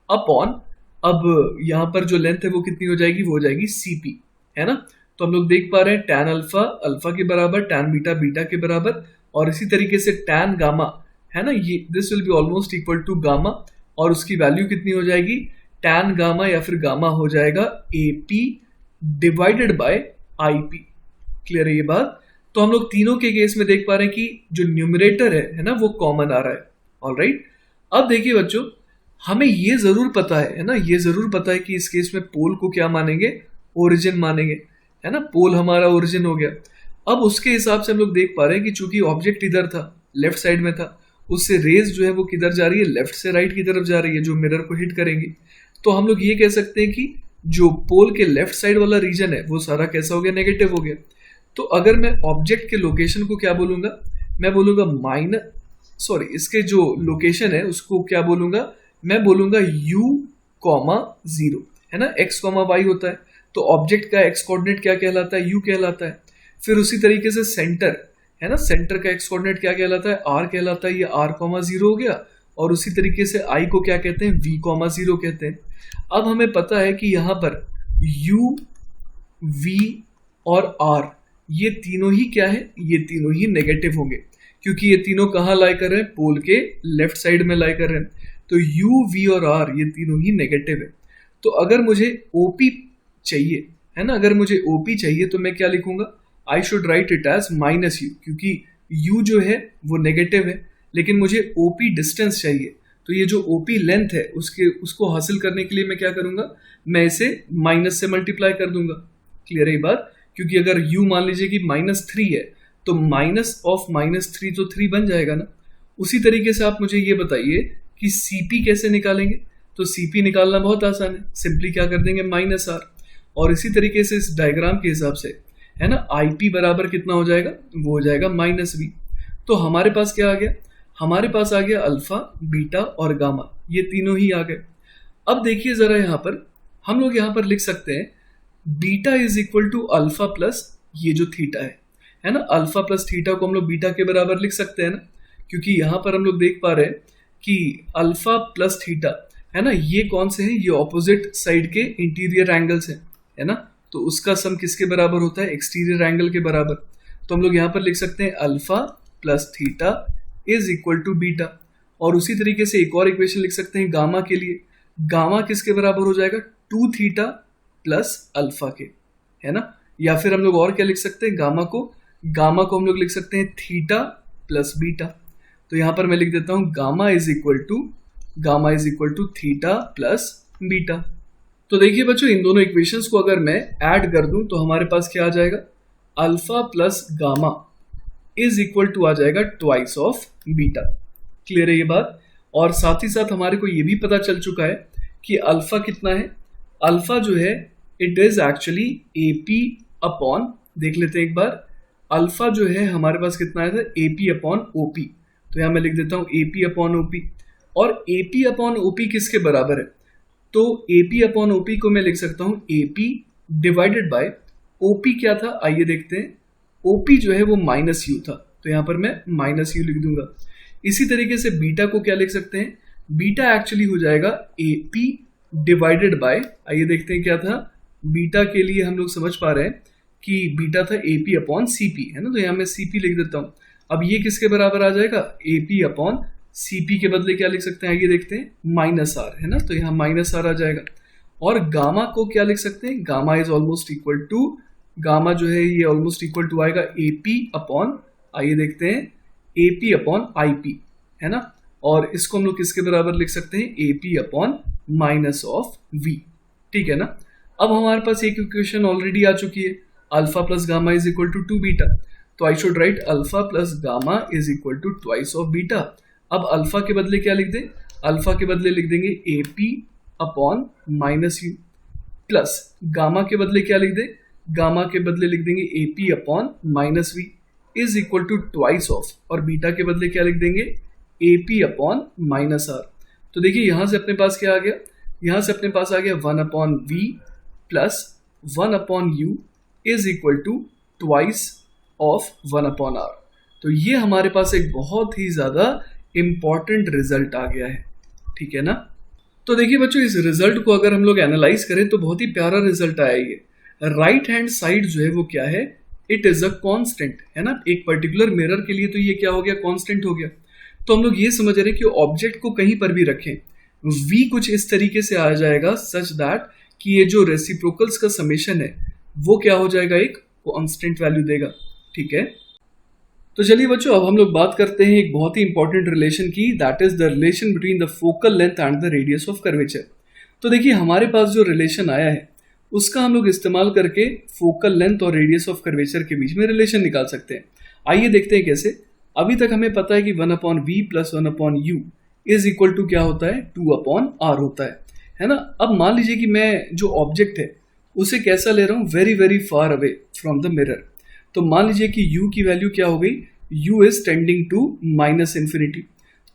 Speaker 1: अपॉन, अब यहाँ पर जो लेंथ है वो कितनी हो जाएगी, वो हो जाएगी CP, है ना। तो हम लोग देख पा रहे हैं tan अल्फा अल्फा के बराबर, tan बीटा बीटा के बराबर, और इसी तरीके से tan गामा, है ना, ये this will be almost equal to gamma, और उसकी वैल्यू कितनी हो जाएगी, tan गामा या फिर गामा हो जाएगा AP divided by IP। Clear है ये बात। तो हम लोग तीनों के केस में देख पा रहे हैं कि जो न्यूमरेटर है ना, वो कॉमन आ रहा है। ऑलराइट, अब देखिए बच्चों, हमें ये जरूर पता है ना, ये जरूर पता है कि इस केस में पोल को क्या मानेंगे, ओरिजिन मानेंगे, है ना, पोल हमारा ओरिजिन हो गया। अब उसके हिसाब से हम लोग देख पा रहे हैं कि चूंकि ऑब्जेक्ट इधर था, लेफ्ट साइड में था, उससे रेज जो है वो किधर जा रही है, लेफ्ट से राइट की तरफ जा रही है, जो मिरर को हिट करेंगी। तो हम लोग ये कह सकते हैं कि जो पोल के लेफ्ट साइड वाला रीजन है वो सारा कैसा हो गया, नेगेटिव हो गया। तो अगर मैं ऑब्जेक्ट के लोकेशन को क्या बोलूंगा, मैं बोलूंगा इसके जो लोकेशन है उसको क्या बोलूंगा, मैं बोलूंगा u,0, है ना, x,y होता है, तो ऑब्जेक्ट का x कोऑर्डिनेट क्या कहलाता है, u कहलाता है। फिर उसी तरीके से सेंटर, है ना, सेंटर का x कोऑर्डिनेट क्या कहलाता है, r कहलाता है, ये r,0 हो गया। और उसी तरीके से i को क्या कहते हैं, v,0 कहते हैं। अब हमें पता है कि यहाँ पर u, v और r ये तीनों ही क्या है, ये तीनों ही नेगेटिव होंगे, क्योंकि ये तीनों कहाँ लाई कर रहे हैं, पोल के लेफ्ट साइड में लाई कर रहे हैं। तो u, v और r ये तीनों ही नेगेटिव है। तो अगर मुझे OP चाहिए, है ना, अगर मुझे OP चाहिए तो मैं क्या लिखूंगा, I should write it as -u, क्योंकि u जो है वो नेगेटिव है, लेकिन मुझे OP डिस्टेंस चाहिए। तो ये जो OP लेंथ है उसको हासिल करने के लिए मैं क्या करूंगा, मैं इसे माइनस से मल्टीप्लाई कर दूंगा। क्लियर है ये बात, क्योंकि अगर u मान लीजिए कि -3 है तो माइनस ऑफ -3 तो 3 बन जाएगा ना। उसी तरीके से आप मुझे ये बताइए कि CP कैसे निकालेंगे। तो CP निकालना बहुत आसान है, सिंपली क्या कर देंगे, -r। और इसी तरीके से इस डायग्राम के हिसाब से, है ना, IP बराबर कितना हो जाएगा, वो हो जाएगा -v। तो हमारे पास क्या आ गया, हमारे पास आ गया अल्फा, बीटा और गामा, ये तीनों ही आ गए। अब देखिए जरा यहाँ पर हम लोग यहाँ पर लिख सकते हैं beta is equal to alpha plus ये जो थीटा है ना, अल्फा प्लस थीटा को हम लोग बीटा के बराबर लिख सकते हैं ना, क्योंकि यहाँ पर हम लोग देख पा रहे हैं कि अल्फा प्लस थीटा, है ना, ये कौन से हैं, ये ऑपोजिट साइड के इंटीरियर एंगल्स हैं, है ना। तो उसका सम किसके बराबर होता है, एक्सटीरियर एंगल के बराबर। तो हम लोग यहाँ पर लिख सकते हैं alpha plus theta is equal to beta. और उसी तरीके से एक और इक्वेशन लिख सकते हैं गामा के लिए, गामा किसके बराबर हो जाएगा, 2 थीटा प्लस अल्फा के, है ना। या फिर हम लोग और क्या लिख सकते हैं, गामा को हम लोग लिख सकते हैं थीटा प्लस बीटा। तो यहाँ पर मैं लिख देता हूँ gamma is equal to theta plus beta. तो देखिए बच्चों, इन दोनों इक्वेशंस को अगर मैं ऐड कर दूं तो हमारे पास क्या आ जाएगा, alpha plus gamma is equal to आ जाएगा ट्वाइस ऑफ बीटा। क्लियर है ये बात? और साथ ही साथ हमारे को ये भी पता चल चुका है कि अल्फा कितना है। अल्फा जो है it is actually AP upon, देख लेते हैं एक बार, अल्फा जो है हमारे पास कितना आया था, एपी अपॉन ओपी। तो यहां मैं लिख देता हूं एपी अपॉन ओपी। और एपी अपॉन ओपी किसके बराबर है, तो एपी अपॉन ओपी को मैं लिख सकता हूं एपी डिवाइडेड बाय ओपी क्या था, आइए देखते हैं। ओपी जो है वो माइनस यू था, तो यहां पर मैं माइनस यू लिख दूंगा। इसी तरीके से बीटा को क्या लिख सकते हैं, बीटा एक्चुअली हो जाएगा एपी डिवाइडेड बाय, आइए देखते हैं क्या था। बीटा के लिए हम लोग समझ पा रहे हैं कि बीटा था एपी अपॉन सीपी, है ना, तो यहां मैं सीपी लिख देता हूं। अब ये किसके बराबर आ जाएगा, एपी अपॉन सीपी के बदले क्या लिख सकते हैं, आइए देखते हैं, माइनस आर, है ना, तो यहाँ माइनस आर आ जाएगा। और गामा को क्या लिख सकते हैं, gamma is almost equal to, gamma जो है ये ऑलमोस्ट इक्वल टू आएगा एपी अपॉन, आइए देखते हैं, एपी अपॉन आईपी, है ना। और इसको हम लोग किसके बराबर लिख सकते हैं, AP upon minus of v, ठीक है ना। अब हमारे पास एक इक्वेशन ऑलरेडी आ चुकी है, alpha plus gamma is equal to 2 beta. तो I should write alpha plus gamma is equal to twice of beta. अब अल्फा के बदले क्या लिख दें, अल्फा के बदले लिख देंगे AP upon minus you, plus gamma के बदले क्या लिख दें, गामा के बदले लिख देंगे AP upon minus v is equal to twice of, और बीटा के बदले क्या लिख देंगे, एपी अपॉन माइनस आर। तो देखिए यहां से अपने पास क्या आ गया, यहां से अपने पास आ गया 1 upon v plus 1 upon u is equal to twice of 1 upon R. तो ये हमारे पास एक बहुत ही ज्यादा इंपॉर्टेंट रिजल्ट आ गया है, ठीक है ना। तो देखिए बच्चों, इस रिजल्ट को अगर हम लोग एनालाइज करें तो बहुत ही प्यारा रिजल्ट आया। ये राइट हैंड साइड जो है वो क्या है, इट इज अ कांस्टेंट, है ना। एक पर्टिकुलर मिरर के लिए तो ये क्या हो गया, कांस्टेंट हो गया। तो हम लोग ये समझ रहे हैं कि ऑब्जेक्ट को कहीं पर भी रखें, v कुछ इस तरीके से आ जाएगा सच दैट कि ये जो रेसिप्रोकल्स का समेशन है वो क्या हो जाएगा, एक कांस्टेंट वैल्यू देगा, ठीक है। तो चलिए बच्चों, अब हम लोग बात करते हैं एक बहुत ही इंपॉर्टेंट रिलेशन की, that is the relation between the focal length and the radius of curvature. तो देखिए हमारे पास जो रिलेशन आया है उसका हम लोग इस्तेमाल करके फोकल लेंथ और रेडियस ऑफ कर्वेचर के बीच में रिलेशन निकाल सकते हैं। आइए देखते हैं कैसे। अभी तक हमें पता है कि 1 upon v plus 1 upon u is equal to क्या होता है, 2 अपॉन आर होता है ना। अब मान लीजिए कि मैं जो ऑब्जेक्ट है उसे कैसा ले रहा हूँ, very very far away from the mirror. तो मान लीजिए कि u की वैल्यू क्या हो गई, u is tending to minus infinity.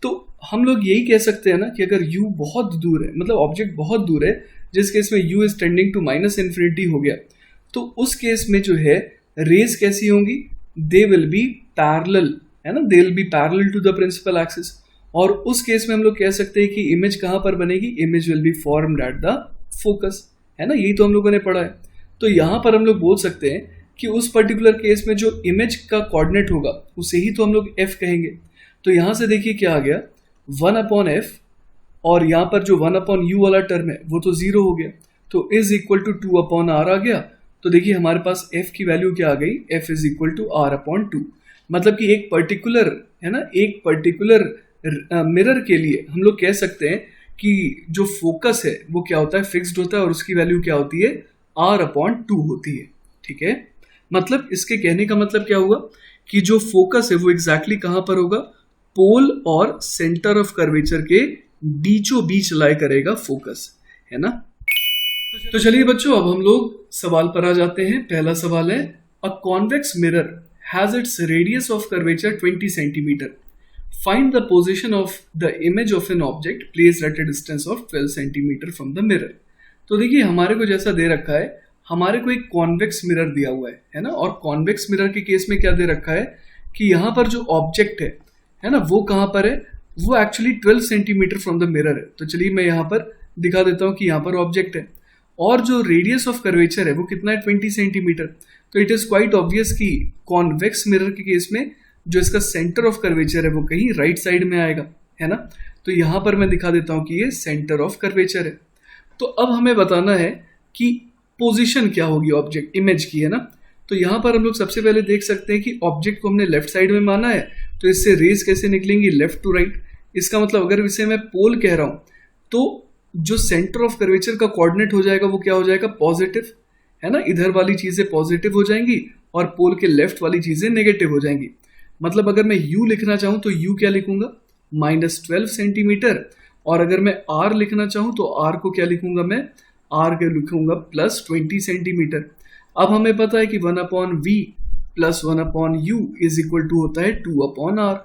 Speaker 1: तो हम लोग यही कह सकते हैं ना कि अगर u बहुत दूर है, मतलब ऑब्जेक्ट बहुत दूर है, जिस केस में u is tending to minus infinity हो गया, तो उस केस में जो है रेज कैसी होंगी, दे विल बी पैरेलल, है ना, they will be parallel to the principal axis. और उस केस में हम लोग कह सकते हैं कि इमेज कहाँ पर बनेगी, image will be formed at the focus, है ना, यही तो हम लोगों ने पढ़ा है। तो यहाँ पर हम लोग बोल सकते हैं कि उस पर्टिकुलर केस में जो इमेज का कोऑर्डिनेट होगा उसे ही तो हम लोग f कहेंगे। तो यहाँ से देखिए क्या आ गया, 1 अपॉन एफ, और यहाँ पर जो 1 अपॉन यू वाला टर्म है वो तो 0 हो गया, तो is equal to 2 upon r आ गया। तो देखिए हमारे पास f की वैल्यू क्या आ गई, f is equal to R upon 2। मतलब कि एक पर्टिकुलर, है ना, एक पर्टिकुलर मिरर के लिए हम लोग कह सकते हैं कि जो फोकस है वो क्या होता है, फिक्स्ड होता है, और उसकी वैल्यू क्या होती है, r अपॉन 2 होती है, ठीक है। मतलब इसके कहने का मतलब क्या हुआ कि जो फोकस है वो एग्जैक्टली कहां पर होगा, पोल और सेंटर ऑफ कर्वेचर के बीचों बीच लाई करेगा फोकस, है ना। तो चलिए बच्चों, अब हम लोग सवाल पर आ जाते हैं। पहला सवाल है, अ convex mirror has its radius of curvature 20 centimetre, find the position of the image of an object placed at a distance of 12 centimetre from the mirror. तो देखिए हमारे को जैसा दे रखा है, हमारे को एक कॉन्वेक्स मिरर दिया हुआ है ना, और कॉन्वेक्स मिरर के केस में क्या दे रखा है कि यहाँ पर जो ऑब्जेक्ट है ना, वो कहाँ पर है, वो actually 12 centimetre from the mirror है। तो चलिए मैं यहाँ पर दिखा देता हूँ कि यहाँ पर ऑब्जेक्ट है, और जो रेडियस ऑफ कर्वेचर है वो कितना है, 20 सेंटीमीटर। तो इट इज क्वाइट ऑब्वियस कि कॉन्वेक्स मिरर के केस में जो इसका सेंटर ऑफ कर्वेचर है वो कहीं राइट साइड में आएगा, है ना। तो यहाँ पर मैं दिखा देता हूँ कि ये सेंटर ऑफ कर्वेचर है। तो अब हमें बताना है कि पोजीशन क्या होगी ऑब्जेक्ट इमेज की, है ना। तो यहाँ पर हम लोग सबसे पहले देख सकते हैं कि ऑब्जेक्ट को हमने लेफ्ट साइड में माना है, तो इससे रेज कैसे निकलेंगी, लेफ्ट टू राइट। इसका मतलब अगर इसे मैं पोल कह रहा हूँ तो जो सेंटर ऑफ कर्वेचर का कोऑर्डिनेट हो जाएगा वो क्या हो जाएगा, पॉजिटिव, है ना। इधर वाली चीजें पॉजिटिव हो जाएंगी और पोल के लेफ्ट वाली चीजें नेगेटिव हो जाएंगी। मतलब अगर मैं u लिखना चाहूं तो u क्या लिखूंगा, -12 सेंटीमीटर, और अगर मैं r लिखना चाहूं तो r को क्या लिखूंगा, मैं r के लिखूंगा +20 सेंटीमीटर। अब हमें पता है कि 1/v + 1/u is equal to होता है 2/r।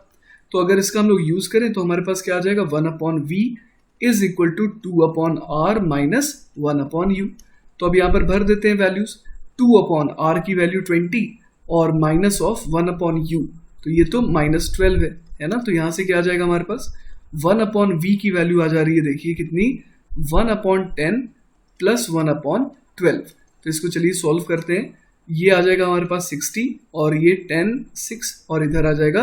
Speaker 1: तो अगर इसका हम लोग यूज करें तो हमारे पास क्या आ जाएगा, 1/v is equal to 2/r minus 1/u। तो अब यहाँ पर भर देते हैं वैल्यूज, 2/r की वैल्यू 20 और माइनस ऑफ 1/u, तो ये तो -12 है ना। तो यहाँ से क्या आ जाएगा हमारे पास, 1/v की वैल्यू आ जा रही है, देखिए कितनी, 1/10 + 1/12। तो इसको चलिए सॉल्व करते हैं। ये आ जाएगा हमारे पास 60 और ये 10 6 और इधर आ जाएगा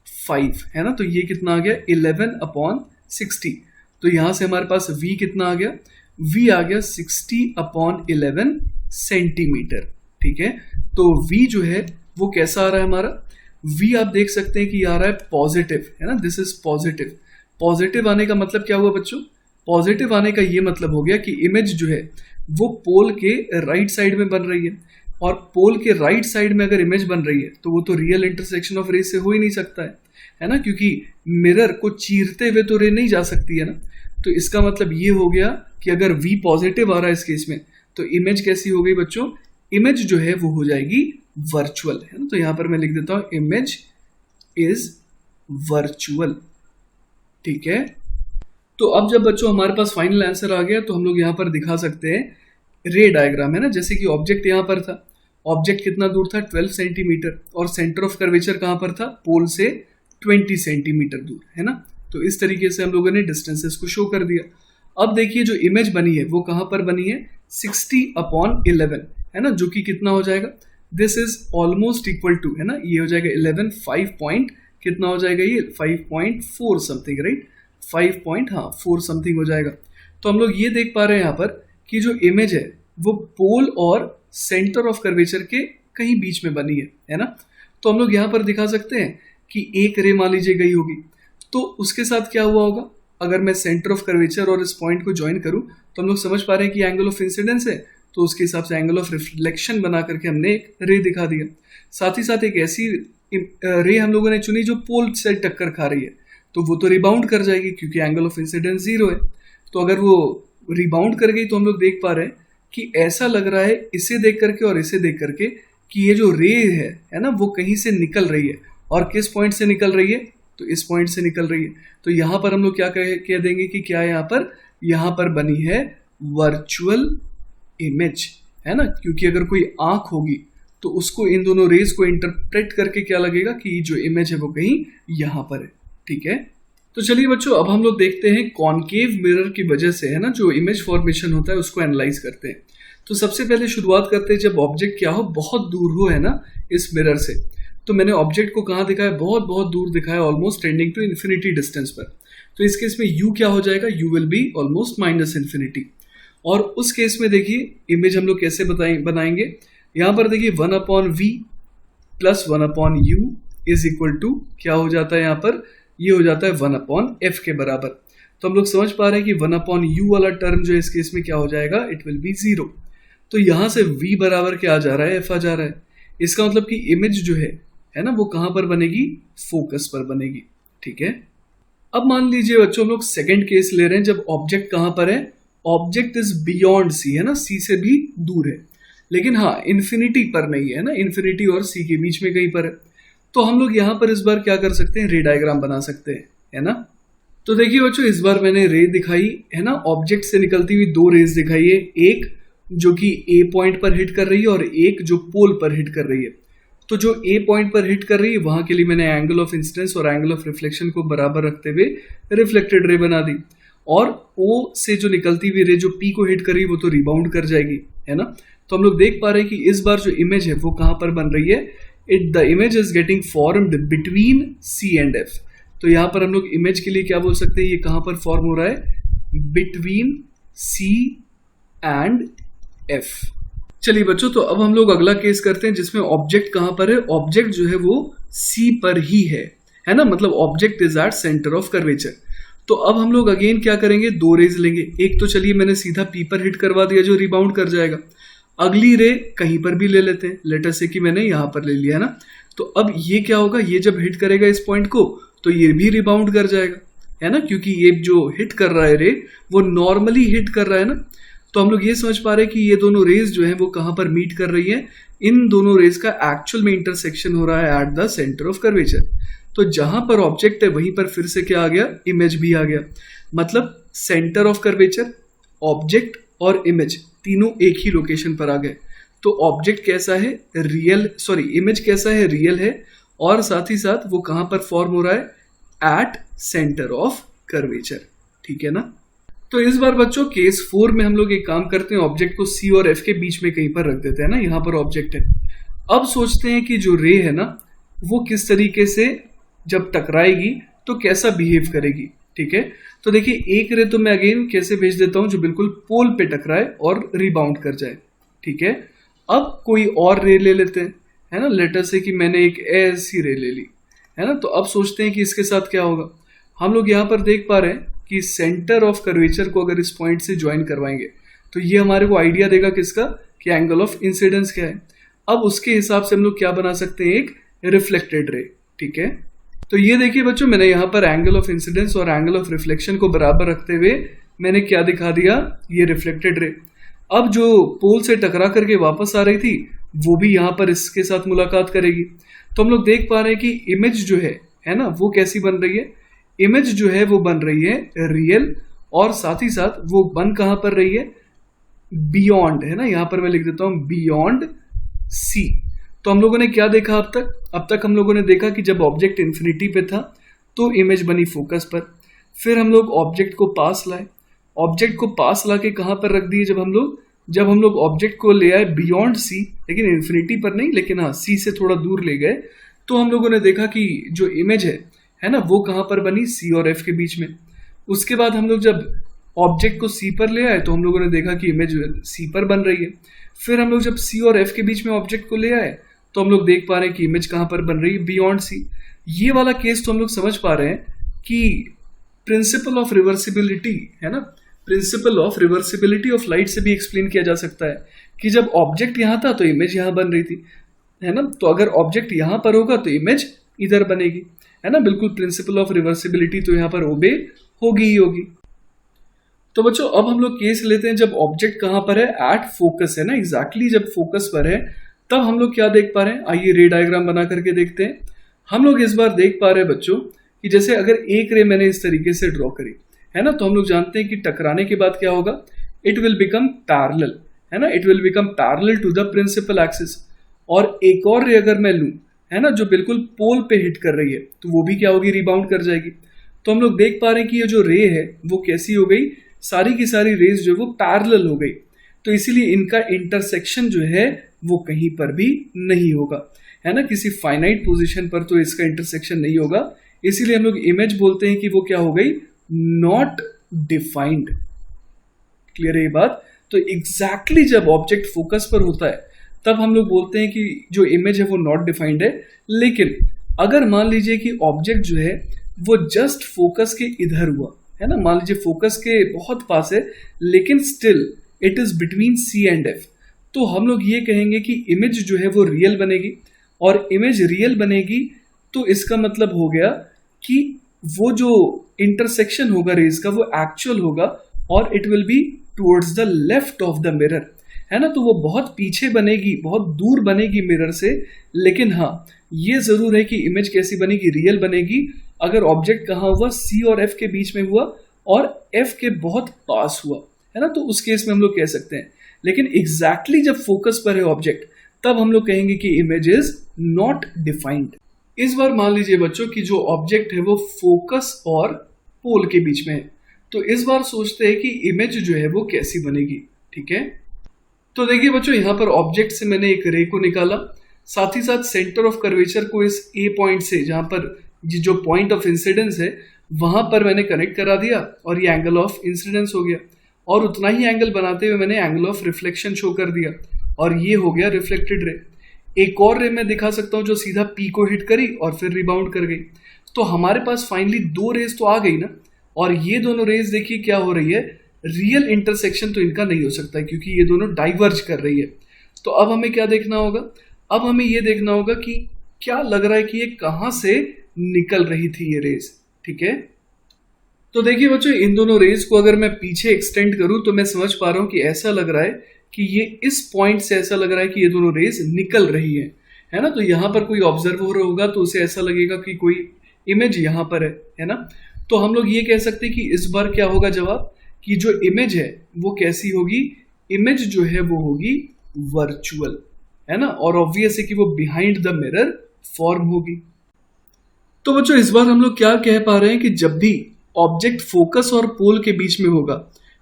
Speaker 1: 5, है ना। तो ये कितना आ गया, 11/60। तो यहाँ से हमारे पास v कितना आ गया, v आ गया 60/11 सेंटीमीटर। ठीक है, तो v जो है वो कैसा आ रहा है हमारा, v आप देख सकते हैं कि आ रहा है पॉजिटिव, है ना। This is positive. पॉजिटिव आने का मतलब क्या हुआ बच्चों, पॉजिटिव आने का ये मतलब हो गया कि इमेज जो है वो पोल के राइट साइड में बन रही है, और पोल के राइट साइड में अगर इमेज बन रही है तो वो तो रियल इंटरसेक्शन ऑफ रे से हो ही नहीं सकता है ना, क्योंकि मिरर को चीरते हुए तो रे नहीं जा सकती है ना। तो इसका मतलब ये हो गया कि अगर v पॉजिटिव आ रहा है इस केस में तो इमेज कैसी हो गई बच्चों, इमेज जो है वो हो जाएगी वर्चुअल, है ना। तो यहां पर मैं लिख देता हूं इमेज इज वर्चुअल। ठीक है, तो अब जब बच्चों हमारे पास फाइनल आंसर आ गया तो हम लोग यहाँ पर दिखा सकते हैं रे डायग्राम, है ना। जैसे कि ऑब्जेक्ट यहाँ पर था, ऑब्जेक्ट कितना दूर था, 12 सेंटीमीटर, और सेंटर ऑफ कर्वेचर कहाँ पर था, पोल से 20 सेंटीमीटर दूर, है ना। तो इस तरीके से हम लोगों ने डिस्टेंसेस को शो कर दिया। अब देखिए जो इमेज बनी है वो कहाँ पर बनी है, 60/11, है ना, जो कि कितना हो जाएगा, this is almost equal to, है ना, ये हो जाएगा 11, 5 पॉइंट कितना हो जाएगा, ये 5.4 समथिंग, राइट, 4 समथिंग हो जाएगा। तो हम लोग ये देख पा रहे हैं यहाँ पर कि जो इमेज है वो पोल और सेंटर ऑफ कर्वेचर के कहीं बीच में बनी है ना। तो हम लोग यहाँ पर दिखा सकते हैं कि एक रे मान लीजिए गई होगी, तो उसके साथ क्या हुआ होगा, अगर मैं सेंटर ऑफ कर्वेचर और इस पॉइंट को ज्वाइन करूं तो हम लोग समझ पा रहे हैं कि एंगल ऑफ इंसिडेंस है, तो उसके हिसाब से एंगल ऑफ रिफ्लेक्शन बना करके हमने एक रे दिखा दिया। साथ ही साथ एक ऐसी रे हम लोगों ने चुनी जो पोल से टक्कर खा रही है, तो वो तो रिबाउंड कर जाएगी क्योंकि एंगल ऑफ इंसिडेंस 0 है। तो अगर वो रिबाउंड कर गई तो हम लोग देख पा रहे हैं कि ऐसा लग रहा है इसे देख करके और इसे देख करके कि ये जो रे है ना, वो कहीं से निकल रही है, और किस पॉइंट से निकल रही है, तो इस पॉइंट से निकल रही है। तो यहाँ पर हम लोग क्या कह देंगे कि क्या है, यहाँ पर बनी है वर्चुअल इमेज, है ना, क्योंकि अगर कोई आंख होगी तो उसको इन दोनों रेज को इंटरप्रेट करके क्या लगेगा कि जो इमेज है वो कहीं यहाँ पर है। ठीक है, तो चलिए बच्चों अब हम लोग देखते हैं कॉनकेव मिरर की वजह से, है ना, जो इमेज फॉर्मेशन होता है उसको एनालाइज करते हैं। तो सबसे पहले शुरुआत करते हैं जब ऑब्जेक्ट क्या हो, बहुत दूर हो, है ना, इस मिरर से। तो मैंने ऑब्जेक्ट को कहाँ दिखाया, बहुत बहुत दूर दिखाया, almost tending to infinity distance पर। तो इस केस में u क्या हो जाएगा, u will be almost -infinity. और उस केस में देखिए इमेज हम लोग कैसे बनाएंगे, यहाँ पर देखिए 1/v + 1/u is equal to क्या हो जाता है, यहाँ पर ये हो जाता है 1/f के बराबर। तो हम लोग समझ पा रहे हैं कि 1/u वाला टर्म जो है इस केस में क्या हो जाएगा, इट विल बी 0। तो यहाँ से v बराबर क्या आ जा रहा है, f आ जा रहा है। इसका मतलब कि इमेज जो है ना, वो कहाँ पर बनेगी, फोकस पर बनेगी। ठीक है, अब मान लीजिए बच्चों हम लोग सेकंड केस ले रहे हैं जब ऑब्जेक्ट कहाँ पर है, ऑब्जेक्ट इज बियॉन्ड सी, है ना, सी से भी दूर है, लेकिन हाँ इन्फिनिटी पर नहीं है ना, इन्फिनिटी और सी के बीच में कहीं पर है। तो हम लोग यहाँ पर इस बार क्या कर सकते हैं, रे डायग्राम बना सकते हैं, है ना। तो देखिए बच्चों इस बार मैंने रे दिखाई है ना, ऑब्जेक्ट से निकलती हुई 2 रेज दिखाई है, एक जो कि ए पॉइंट पर हिट कर रही है और एक जो पोल पर हिट कर रही है। तो जो ए पॉइंट पर हिट कर रही है वहां के लिए मैंने एंगल ऑफ इंसिडेंस और एंगल ऑफ रिफ्लेक्शन को बराबर रखते हुए रिफ्लेक्टेड रे बना दी, और ओ से जो निकलती हुई रे जो पी को हिट कर रही है वो तो रिबाउंड कर जाएगी, है ना। तो हम लोग देख पा रहे हैं कि इस बार जो इमेज है वो कहाँ पर बन रही है, the image is getting formed between C and F. तो यहाँ पर हम लोग इमेज के लिए क्या बोल सकते हैं, ये कहाँ पर फॉर्म हो रहा है, बिटवीन सी एंड एफ। चलिए बच्चों तो अब हम लोग अगला केस करते हैं जिसमें ऑब्जेक्ट कहाँ पर है, ऑब्जेक्ट जो है वो सी पर ही है ना, मतलब object is at centre of curvature. तो अब हम लोग अगेन क्या करेंगे, दो रेज लेंगे। एक तो चलिए मैंने सीधा पी पर हिट करवा दिया जो रिबाउंड कर जाएगा। अगली रे कहीं पर भी ले लेते हैं, लेटर से कि मैंने यहां पर ले लिया है ना। तो अब ये क्या होगा, ये जब हिट करेगा इस पॉइंट को तो ये भी रिबाउंड कर जाएगा, है ना, क्योंकि ये जो हिट कर रहा है रे वो नॉर्मली हिट कर रहा है ना। तो हम लोग ये समझ पा रहे हैं कि ये दोनों रेज जो है वो कहां पर मीट कर रही है, इन दोनों रेज का एक्चुअल में इंटरसेक्शन हो रहा है at the centre of curvature. तो जहां पर ऑब्जेक्ट है वहीं पर फिर से क्या आ गया, इमेज भी आ गया। मतलब सेंटर ऑफ कर्वेचर, ऑब्जेक्ट और इमेज तीनों एक ही लोकेशन पर आ गए। तो ऑब्जेक्ट कैसा है, रियल, सॉरी इमेज कैसा है, रियल है, और साथ ही साथ वो कहां पर फॉर्म हो रहा है, एट सेंटर ऑफ कर्वेचर। ठीक है ना। तो इस बार बच्चों केस 4 में हम लोग एक काम करते हैं, ऑब्जेक्ट को सी और एफ के बीच में कहीं पर रख देते हैं ना, यहां पर ऑब्जेक्ट है। अब सोचते हैं कि जो रे है ना वो किस तरीके से जब टकराएगी तो कैसा बिहेव करेगी। ठीक है, तो देखिए एक रे तो मैं अगेन कैसे भेज देता हूं जो बिल्कुल पोल पे टकराए और रिबाउंड कर जाए। ठीक है, अब कोई और रे ले लेते हैं, है ना, लेटर से कि मैंने एक ऐसी रे ले ली, है ना। तो अब सोचते हैं कि इसके साथ क्या होगा। हम लोग यहाँ पर देख पा रहे हैं कि सेंटर ऑफ कर्वेचर को अगर इस पॉइंट से ज्वाइन करवाएंगे तो ये हमारे को आइडिया देगा किसका, कि एंगल ऑफ इंसिडेंस क्या है। अब उसके हिसाब से हम लोग क्या बना सकते हैं, एक रिफ्लेक्टेड रे। ठीक है, तो ये देखिए बच्चों मैंने यहाँ पर एंगल ऑफ इंसिडेंस और एंगल ऑफ रिफ्लेक्शन को बराबर रखते हुए मैंने क्या दिखा दिया, ये रिफ्लेक्टेड रे। अब जो पोल से टकरा करके वापस आ रही थी वो भी यहाँ पर इसके साथ मुलाकात करेगी। तो हम लोग देख पा रहे हैं कि इमेज जो है ना, वो कैसी बन रही है, इमेज जो है वो बन रही है रियल, और साथ ही साथ वो बन कहां पर रही है, बियॉन्ड, है ना। यहां पर मैं लिख देता हूं बियॉन्ड सी। तो हम लोगों ने क्या देखा अब तक हम लोगों ने देखा कि जब ऑब्जेक्ट इन्फिनिटी पे था तो इमेज बनी फोकस पर। फिर हम लोग ऑब्जेक्ट को पास लाए, ऑब्जेक्ट को पास ला के कहां पर रख दिए, जब हम लोग ऑब्जेक्ट को ले आए बियॉन्ड सी, लेकिन इन्फिनिटी पर नहीं, लेकिन हाँ सी से थोड़ा दूर ले गए, तो हम लोगों ने देखा कि जो इमेज है ना, वो कहां पर बनी, सी और एफ के बीच में। उसके बाद हम लोग जब ऑब्जेक्ट को सी पर ले आए तो हम लोगों ने देखा कि इमेज सी पर बन रही है। फिर हम लोग जब सी और एफ के बीच में ऑब्जेक्ट को ले आए तो हम लोग देख पा रहे हैं कि इमेज कहां पर बन रही है, बियॉन्ड सी। ये वाला केस तो हम लोग समझ पा रहे हैं कि प्रिंसिपल ऑफ रिवर्सिबिलिटी, है ना, principle of reversibility of light से भी एक्सप्लेन किया जा सकता है कि जब ऑब्जेक्ट यहां था तो इमेज यहां बन रही थी, है ना। तो अगर ऑब्जेक्ट यहां पर होगा तो इमेज इधर बनेगी, है ना। बिल्कुल प्रिंसिपल ऑफ रिवर्सिबिलिटी तो यहां पर ओबे होगी ही होगी। तो बच्चों अब हम लोग केस लेते हैं जब ऑब्जेक्ट कहां पर है, एट फोकस, है ना, एग्जैक्टली जब फोकस पर है तब हम लोग क्या देख पा रहे हैं। आइए रे डायग्राम बना करके देखते हैं। हम लोग इस बार देख पा रहे हैं बच्चों कि जैसे अगर एक रे मैंने इस तरीके से ड्रॉ करी, है ना, तो हम लोग जानते हैं कि टकराने के बाद क्या होगा, इट विल बिकम पैरेलल, है ना, it will become parallel to the principal axis. और एक और रे अगर मैं लूं, है ना, जो बिल्कुल पोल पे हिट कर रही है, तो वो भी क्या होगी, रिबाउंड कर जाएगी। तो हम लोग देख पा रहे हैं कि ये जो रे है वो कैसी हो गई, सारी की सारी रेज जो है वो पैरेलल हो गई। तो इसीलिए इनका इंटरसेक्शन जो है वो कहीं पर भी नहीं होगा, है ना, किसी फाइनाइट पोजीशन पर तो इसका इंटरसेक्शन नहीं होगा। इसीलिए हम लोग इमेज बोलते हैं कि वो क्या हो गई, नॉट डिफाइंड। क्लियर है ये बात। तो एग्जैक्टली जब ऑब्जेक्ट फोकस पर होता है तब हम लोग बोलते हैं कि जो इमेज है वो नॉट डिफाइंड है। लेकिन अगर मान लीजिए कि ऑब्जेक्ट जो है वो जस्ट फोकस के इधर हुआ, है ना, मान लीजिए फोकस के बहुत पास है लेकिन still it is between C and F, तो हम लोग ये कहेंगे कि इमेज जो है वो रियल बनेगी। और इमेज रियल बनेगी तो इसका मतलब हो गया कि वो जो इंटरसेक्शन होगा रेज का वो एक्चुअल होगा, और it will be towards the left of the mirror, है ना। तो वो बहुत पीछे बनेगी, बहुत दूर बनेगी मिरर से। लेकिन हाँ ये जरूर है कि इमेज कैसी बनेगी, रियल बनेगी अगर ऑब्जेक्ट कहाँ हुआ, सी और एफ के बीच में हुआ और एफ के बहुत पास हुआ, है ना। तो उस केस में हम लोग कह सकते हैं। लेकिन एग्जैक्टली जब फोकस पर है ऑब्जेक्ट तब हम लोग कहेंगे कि इमेज इज नॉट डिफाइंड। इस बार मान लीजिए बच्चों कि जो ऑब्जेक्ट है वो फोकस और पोल के बीच में है, तो इस बार सोचते हैं कि इमेज जो है वो कैसी बनेगी। ठीक है, तो देखिए बच्चों यहाँ पर ऑब्जेक्ट से मैंने एक रे को निकाला, साथ ही साथ सेंटर ऑफ कर्वेचर को इस ए पॉइंट से, जहां पर जो पॉइंट ऑफ इंसिडेंस है वहां पर मैंने कनेक्ट करा दिया और ये एंगल ऑफ इंसिडेंस हो गया। और उतना ही एंगल बनाते हुए मैंने एंगल ऑफ रिफ्लेक्शन शो कर दिया और ये हो गया रिफ्लेक्टेड रे। एक और रे मैं दिखा सकता हूं जो सीधा पी को हिट करी और फिर रिबाउंड कर गई। तो हमारे पास फाइनली दो रेज तो आ गई ना। और ये दोनों रेज देखिए क्या हो रही है, रियल इंटरसेक्शन तो इनका नहीं हो सकता है क्योंकि ये दोनों डाइवर्ज कर रही है। तो अब हमें क्या देखना होगा, अब हमें ये देखना होगा कि क्या लग रहा है कि ये कहाँ से निकल रही थी ये रेज। ठीक है, तो देखिए बच्चों इन दोनों रेज को अगर मैं पीछे एक्सटेंड करूं तो मैं समझ पा रहा हूं कि ऐसा लग रहा है कि ये इस पॉइंट से ऐसा लग रहा है कि ये दोनों रेज निकल रही है ना। तो यहाँ पर कोई ऑब्जर्वर होगा तो उसे ऐसा लगेगा कि कोई इमेज यहाँ पर है ना। तो हम लोग ये कह सकते हैं कि इस बार क्या होगा जवाब, कि जो इमेज है वो कैसी होगी, इमेज जो है वो होगी वर्चुअल, है ना। और ऑब्वियस है कि वो बिहाइंड द मिरर फॉर्म होगी। तो बच्चों इस बार हम लोग क्या कह पा रहे हैं कि जब भी ऑब्जेक्ट फोकस और पोल के बीच में होगा,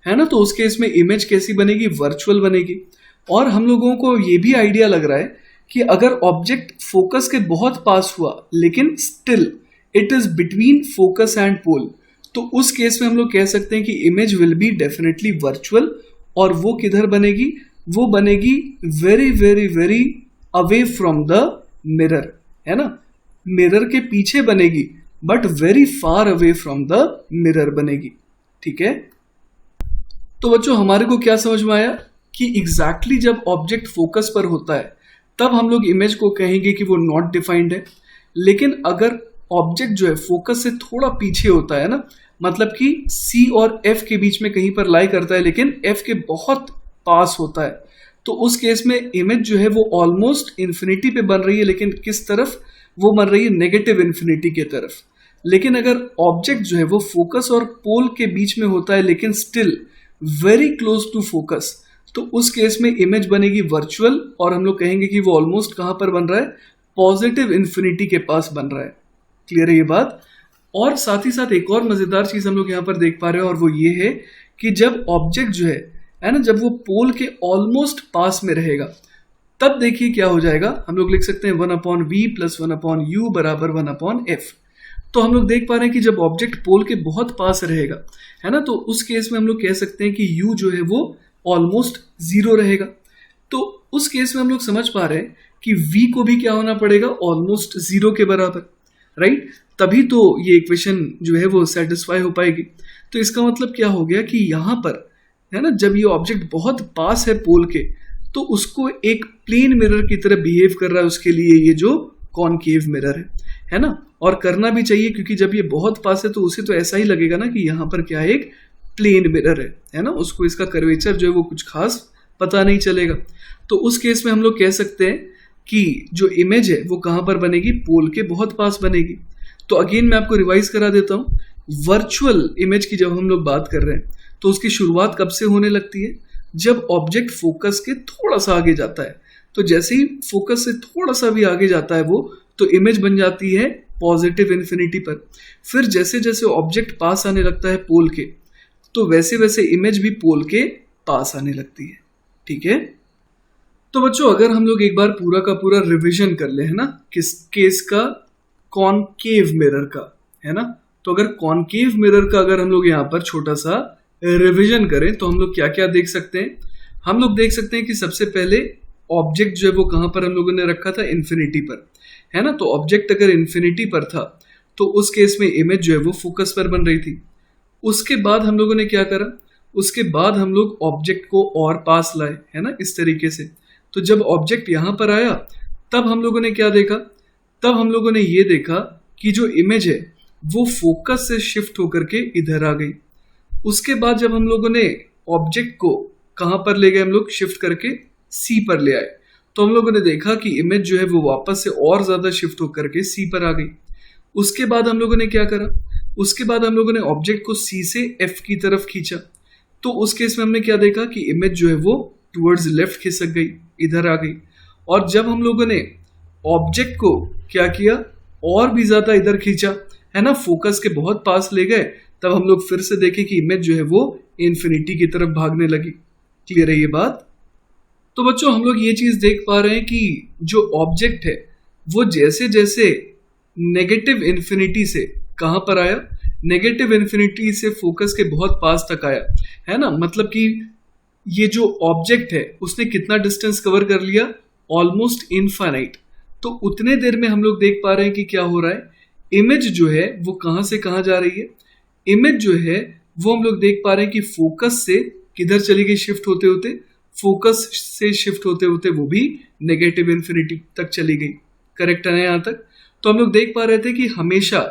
Speaker 1: है ना, तो उस केस में इमेज कैसी बनेगी, वर्चुअल बनेगी। और हम लोगों को ये भी आइडिया लग रहा है कि अगर ऑब्जेक्ट फोकस के बहुत पास हुआ लेकिन still it is between focus and pole, तो उस केस में हम लोग कह सकते हैं कि image will be definitely virtual. और वो किधर बनेगी, वो बनेगी very very very away from the mirror, है ना। मिरर के पीछे बनेगी but very far away from the mirror बनेगी। ठीक है, तो बच्चों हमारे को क्या समझ में आया कि एग्जैक्टली जब ऑब्जेक्ट फोकस पर होता है तब हम लोग इमेज को कहेंगे कि वो नॉट डिफाइंड है। लेकिन अगर ऑब्जेक्ट जो है फोकस से थोड़ा पीछे होता है ना, मतलब कि C और F के बीच में कहीं पर लाई करता है लेकिन F के बहुत पास होता है, तो उस केस में इमेज जो है वो ऑलमोस्ट इन्फिनिटी पे बन रही है, लेकिन किस तरफ, वो बन रही है नेगेटिव इन्फिनिटी के तरफ। लेकिन अगर ऑब्जेक्ट जो है वो फोकस और पोल के बीच में होता है लेकिन still very close to focus, तो उस केस में इमेज बनेगी वर्चुअल। और हम लोग कहेंगे कि वो ऑलमोस्ट कहां पर बन रहा है, पॉजिटिव इन्फिनिटी के पास बन रहा है। क्लियर है ये बात। और साथ ही साथ एक और मजेदार चीज हम लोग यहाँ पर देख पा रहे हैं, और वो ये है कि जब ऑब्जेक्ट जो है ना, जब वो पोल के ऑलमोस्ट पास में रहेगा तब देखिए क्या हो जाएगा, हम लोग लिख सकते हैं 1/v प्लस 1/u बराबर 1/f। तो हम लोग देख पा रहे हैं कि जब ऑब्जेक्ट पोल के बहुत पास रहेगा, है ना, तो उस केस में हम लोग कह सकते हैं कि u जो है वो ऑलमोस्ट 0 रहेगा। तो उस केस में हम लोग समझ पा रहे हैं कि v को भी क्या होना पड़ेगा, ऑलमोस्ट 0 के बराबर, राइट। तभी तो ये इक्वेशन जो है वो सेटिस्फाई हो पाएगी। तो इसका मतलब क्या हो गया कि यहाँ पर, है ना, जब ये ऑब्जेक्ट बहुत पास है पोल के, तो उसको एक प्लेन मिरर की तरह बिहेव कर रहा है उसके लिए ये जो कॉनकेव मिरर है ना। और करना भी चाहिए क्योंकि जब ये बहुत पास है तो उसे तो ऐसा ही लगेगा ना कि यहाँ पर क्या है, एक प्लेन मिरर है ना, उसको इसका कर्वेचर जो है वो कुछ खास पता नहीं चलेगा। तो उस केस में हम लोग कह सकते हैं कि जो इमेज है वो कहाँ पर बनेगी, पोल के बहुत पास बनेगी। तो अगेन मैं आपको रिवाइज करा देता हूँ, वर्चुअल इमेज की जब हम लोग बात कर रहे हैं तो उसकी शुरुआत कब से होने लगती है, जब ऑब्जेक्ट फोकस के थोड़ा सा आगे जाता है। तो जैसे ही फोकस से थोड़ा सा भी आगे जाता है वो, तो इमेज बन जाती है पॉजिटिव इन्फिनिटी पर। फिर जैसे जैसे ऑब्जेक्ट पास आने लगता है पोल के, तो वैसे वैसे इमेज भी पोल के पास आने लगती है। ठीक है, तो बच्चों अगर हम लोग एक बार पूरा का पूरा रिवीजन कर ले, है ना, किस केस का, कॉनकेव मिरर का, है ना। तो अगर कॉनकेव मिरर का अगर हम लोग यहाँ पर छोटा सा रिवीजन करें तो हम लोग क्या क्या देख सकते हैं। हम लोग देख सकते हैं कि सबसे पहले ऑब्जेक्ट जो है वो कहाँ पर हम लोगों ने रखा था, इन्फिनिटी पर, है ना। तो ऑब्जेक्ट अगर इन्फिनिटी पर था तो उस केस में इमेज जो है वो फोकस पर बन रही थी। उसके बाद हम लोगों ने क्या करा, उसके बाद हम लोग ऑब्जेक्ट को और पास लाए, है ना, इस तरीके से। तो जब ऑब्जेक्ट यहाँ पर आया तब हम लोगों ने क्या देखा, तब हम लोगों ने ये देखा कि जो इमेज है वो फोकस से शिफ्ट होकर के इधर आ गई। उसके बाद जब हम लोगों ने ऑब्जेक्ट को कहाँ पर ले गए, हम लोग शिफ्ट करके सी पर ले आए, तो हम लोगों ने देखा कि इमेज जो है वो वापस से और ज्यादा शिफ्ट होकर के सी पर आ गई। उसके बाद हम लोगों ने क्या करा, उसके बाद हम लोगों ने ऑब्जेक्ट को सी से एफ की तरफ खींचा। तो उस केस में हमने क्या देखा कि इमेज जो है वो टुवर्ड्स लेफ्ट खिसक गई, इधर आ गई। और जब हम लोगों ने ऑब्जेक्ट को क्या किया, और भी ज्यादा इधर खींचा, है ना, फोकस के बहुत पास ले गए, तब हम लोग फिर से देखें कि इमेज जो है वो इन्फिनिटी की तरफ भागने लगी। क्लियर है ये बात। तो बच्चों हम लोग ये चीज देख पा रहे हैं कि जो ऑब्जेक्ट है वो जैसे जैसे नेगेटिव इन्फिनिटी से कहां पर आया, नेगेटिव इन्फिनिटी से फोकस के बहुत पास तक आया, है ना। मतलब कि ये जो ऑब्जेक्ट है उसने कितना डिस्टेंस कवर कर लिया, ऑलमोस्ट इनफाइनाइट। तो उतने देर में हम लोग देख पा रहे हैं कि क्या हो रहा है, इमेज जो है वो कहां से कहां जा रही है, इमेज जो है वो हम लोग देख पा रहे हैं कि फोकस से किधर चली गई शिफ्ट होते होते, फोकस से शिफ्ट होते होते वो भी नेगेटिव इन्फिनिटी तक चली गई। करेक्ट है ना यहाँ तक? तो हम लोग देख पा रहे थे कि हमेशा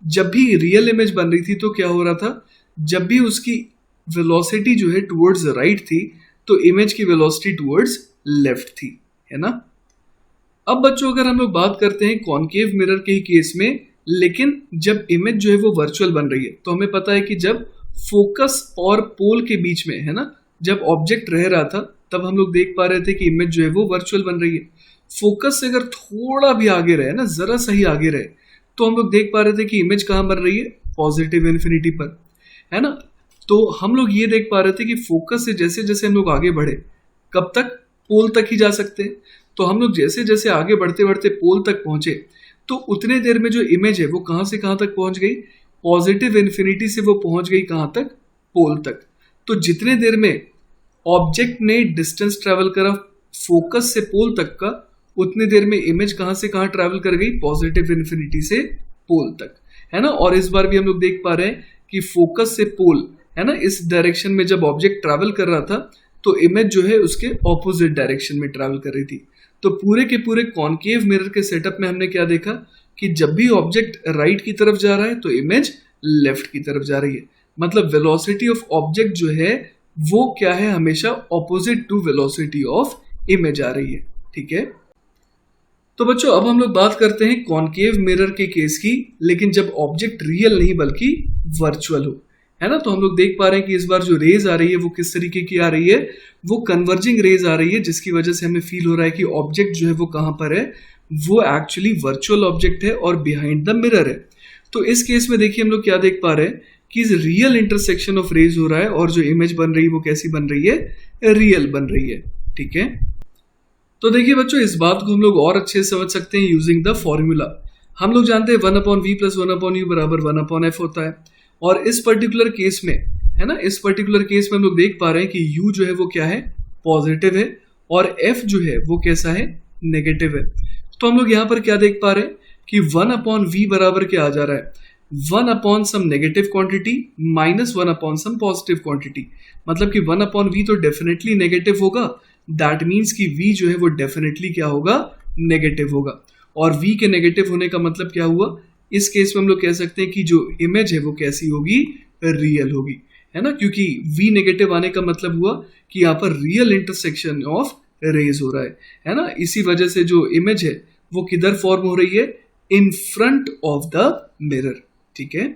Speaker 1: जब भी रियल इमेज बन रही थी तो क्या हो रहा था, जब भी उसकी वेलोसिटी जो है टुवर्ड्स राइट थी तो इमेज की वेलोसिटी टुवर्ड्स लेफ्ट थी, है ना। अब बच्चों अगर हम लोग बात करते हैं कॉनकेव मिरर के ही केस में, लेकिन जब इमेज जो है वो वर्चुअल बन रही है तो हमें पता है कि जब फोकस और पोल के बीच में, है ना, जब ऑब्जेक्ट रह रहा था तब हम लोग देख पा रहे थे कि इमेज जो है वो वर्चुअल बन रही है। फोकस से अगर थोड़ा भी आगे रहे ना, जरा सही आगे रहे, तो हम लोग देख पा रहे थे कि इमेज कहाँ बन रही है, पॉजिटिव इन्फिनिटी पर, है ना। तो हम लोग ये देख पा रहे थे कि फोकस से जैसे जैसे हम लोग आगे बढ़े, कब तक, पोल तक ही जा सकते हैं। तो हम लोग जैसे जैसे आगे बढ़ते बढ़ते पोल तक पहुंचे तो उतने देर में जो इमेज है वो कहां से कहां तक पहुंच गई, पॉजिटिव इन्फिनिटी से वो पहुंच गई कहां तक, पोल तक। तो जितने देर में ऑब्जेक्ट ने डिस्टेंस ट्रेवल करा फोकस से पोल तक का, उतनी देर में इमेज कहां से कहां ट्रेवल कर गई, पॉजिटिव इन्फिनिटी से पोल तक, है ना। और इस बार भी हम लोग देख पा रहे हैं कि फोकस से पोल, है ना, इस डायरेक्शन में जब ऑब्जेक्ट ट्रैवल कर रहा था तो इमेज जो है उसके ऑपोजिट डायरेक्शन में ट्रैवल कर रही थी। तो पूरे के पूरे कॉनकेव मिरर के सेटअप में हमने क्या देखा कि जब भी ऑब्जेक्ट राइट की तरफ जा रहा है तो इमेज लेफ्ट की तरफ जा रही है। मतलब वेलोसिटी ऑफ ऑब्जेक्ट जो है वो क्या है, हमेशा opposite to velocity of image आ रही है, ठीक है। तो बच्चों अब हम लोग बात करते हैं कॉनकेव मिरर के केस की, लेकिन जब ऑब्जेक्ट रियल नहीं बल्कि वर्चुअल हो, है ना। तो हम लोग देख पा रहे हैं कि इस बार जो रेज आ रही है वो किस तरीके की आ रही है, वो कन्वर्जिंग रेज आ रही है, जिसकी वजह से हमें फील हो रहा है कि ऑब्जेक्ट जो है वो कहां पर है, वो एक्चुअली वर्चुअल ऑब्जेक्ट है और बिहाइंड द मिरर है। तो इस केस में देखिए हम लोग क्या देख पा रहे हैं कि रियल इंटरसेक्शन ऑफ रेज हो रहा है और जो इमेज बन रही है वो कैसी बन रही है, रियल बन रही है, ठीक है। तो देखिए बच्चों इस बात को हम लोग और अच्छे से समझ सकते हैं यूजिंग द फॉर्मूला। हम लोग जानते हैं 1/v + 1/u बराबर 1/f होता है, और इस पर्टिकुलर केस में, है ना, इस पर्टिकुलर केस में हम लोग देख पा रहे हैं कि u जो है वो क्या है, पॉजिटिव है, और f जो है वो कैसा है, नेगेटिव है। तो हम लोग यहाँ पर क्या देख पा रहे हैं कि 1/v बराबर क्या आ जा रहा है, 1 some negative quantity minus 1 some positive quantity. मतलब कि 1/v तो डेफिनेटली नेगेटिव होगा, दैट मीन्स कि v जो है वो डेफिनेटली क्या होगा, नेगेटिव होगा। और v के नेगेटिव होने का मतलब क्या हुआ, इस केस में हम लोग कह सकते हैं कि जो इमेज है वो कैसी होगी, रियल होगी, है ना, क्योंकि v नेगेटिव आने का मतलब हुआ कि यहाँ पर रियल इंटरसेक्शन ऑफ रेज हो रहा है ना। इसी वजह से जो इमेज है वो किधर फॉर्म हो रही है, in front of the mirror, ठीक है।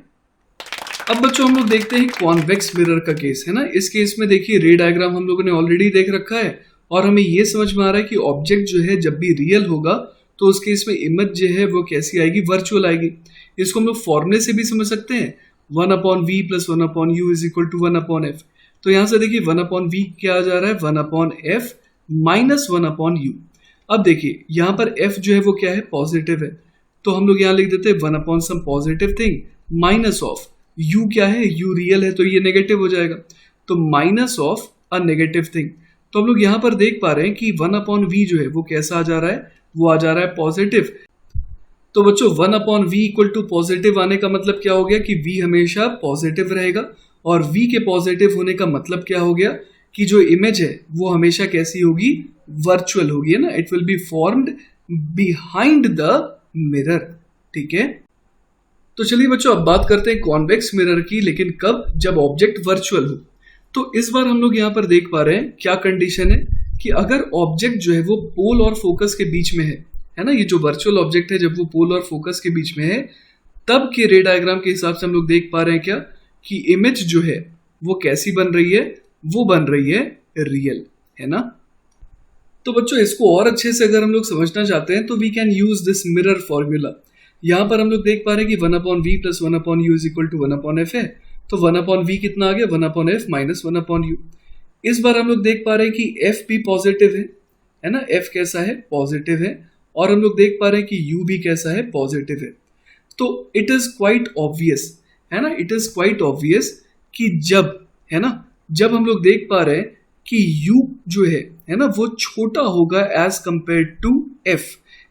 Speaker 1: अब बच्चों हम लोग देखते हैं कॉन्वेक्स मिरर का केस, है ना। इस केस में देखिए रे डायग्राम हम लोगों ने ऑलरेडी देख रखा है और हमें ये समझ में आ रहा है कि ऑब्जेक्ट जो है जब भी रियल होगा तो उस केस में इमेज जो है वो कैसी आएगी, वर्चुअल आएगी। इसको हम लोग फॉर्मूले से भी समझ सकते हैं, 1/v + 1/u = 1/f। तो यहां से देखिए 1/v क्या आ जा रहा है, 1/f - 1/u। अब देखिए यहाँ पर f जो है वो क्या है, पॉजिटिव है, तो हम लोग यहाँ लिख देते हैं 1 some positive thing minus of u क्या है, u रियल है तो ये नेगेटिव हो जाएगा, तो minus of a negative thing. तो हम लोग यहाँ पर देख पा रहे हैं कि 1/v जो है वो कैसा आ जा रहा है, वो आ जा रहा है पॉजिटिव। तो बच्चों 1/v = पॉजिटिव आने का मतलब क्या हो गया कि v हमेशा पॉजिटिव रहेगा, और v के पॉजिटिव होने का मतलब क्या हो गया कि जो इमेज है वो हमेशा कैसी होगी, वर्चुअल होगी, है ना। It will be formed behind the mirror, ठीक है। तो चलिए बच्चों अब बात करते हैं कॉन्वेक्स मिरर की, लेकिन कब, जब ऑब्जेक्ट वर्चुअल हो। तो इस बार हम लोग यहाँ पर देख पा रहे हैं क्या कंडीशन है कि अगर ऑब्जेक्ट जो है वो पोल और फोकस के बीच में है ना, ये जो वर्चुअल ऑब्जेक्ट है जब वो पोल और फोकस के बीच में है, तब के रे डायग्राम के हिसाब से हम लोग देख पा रहे हैं क्या कि इमेज जो है वो कैसी बन रही है, वो बन रही है रियल, है ना। तो बच्चों इसको और अच्छे से अगर हम लोग समझना चाहते हैं तो we can use this mirror formula. यहाँ पर हम लोग देख पा रहे हैं कि 1/v + 1/u = 1/f है, तो 1/v कितना आ गया, 1/f - 1/u। इस बार हम लोग देख पा रहे हैं कि f भी पॉजिटिव है ना, f कैसा है, पॉजिटिव है, और हम लोग देख पा रहे हैं कि u भी कैसा है, पॉजिटिव है। तो इट इज क्वाइट ऑब्वियस, है ना, इट इज क्वाइट ऑब्वियस कि जब, है ना, जब हम लोग देख पा रहे हैं कि u जो है ना, वो छोटा होगा एज कंपेयर टू f,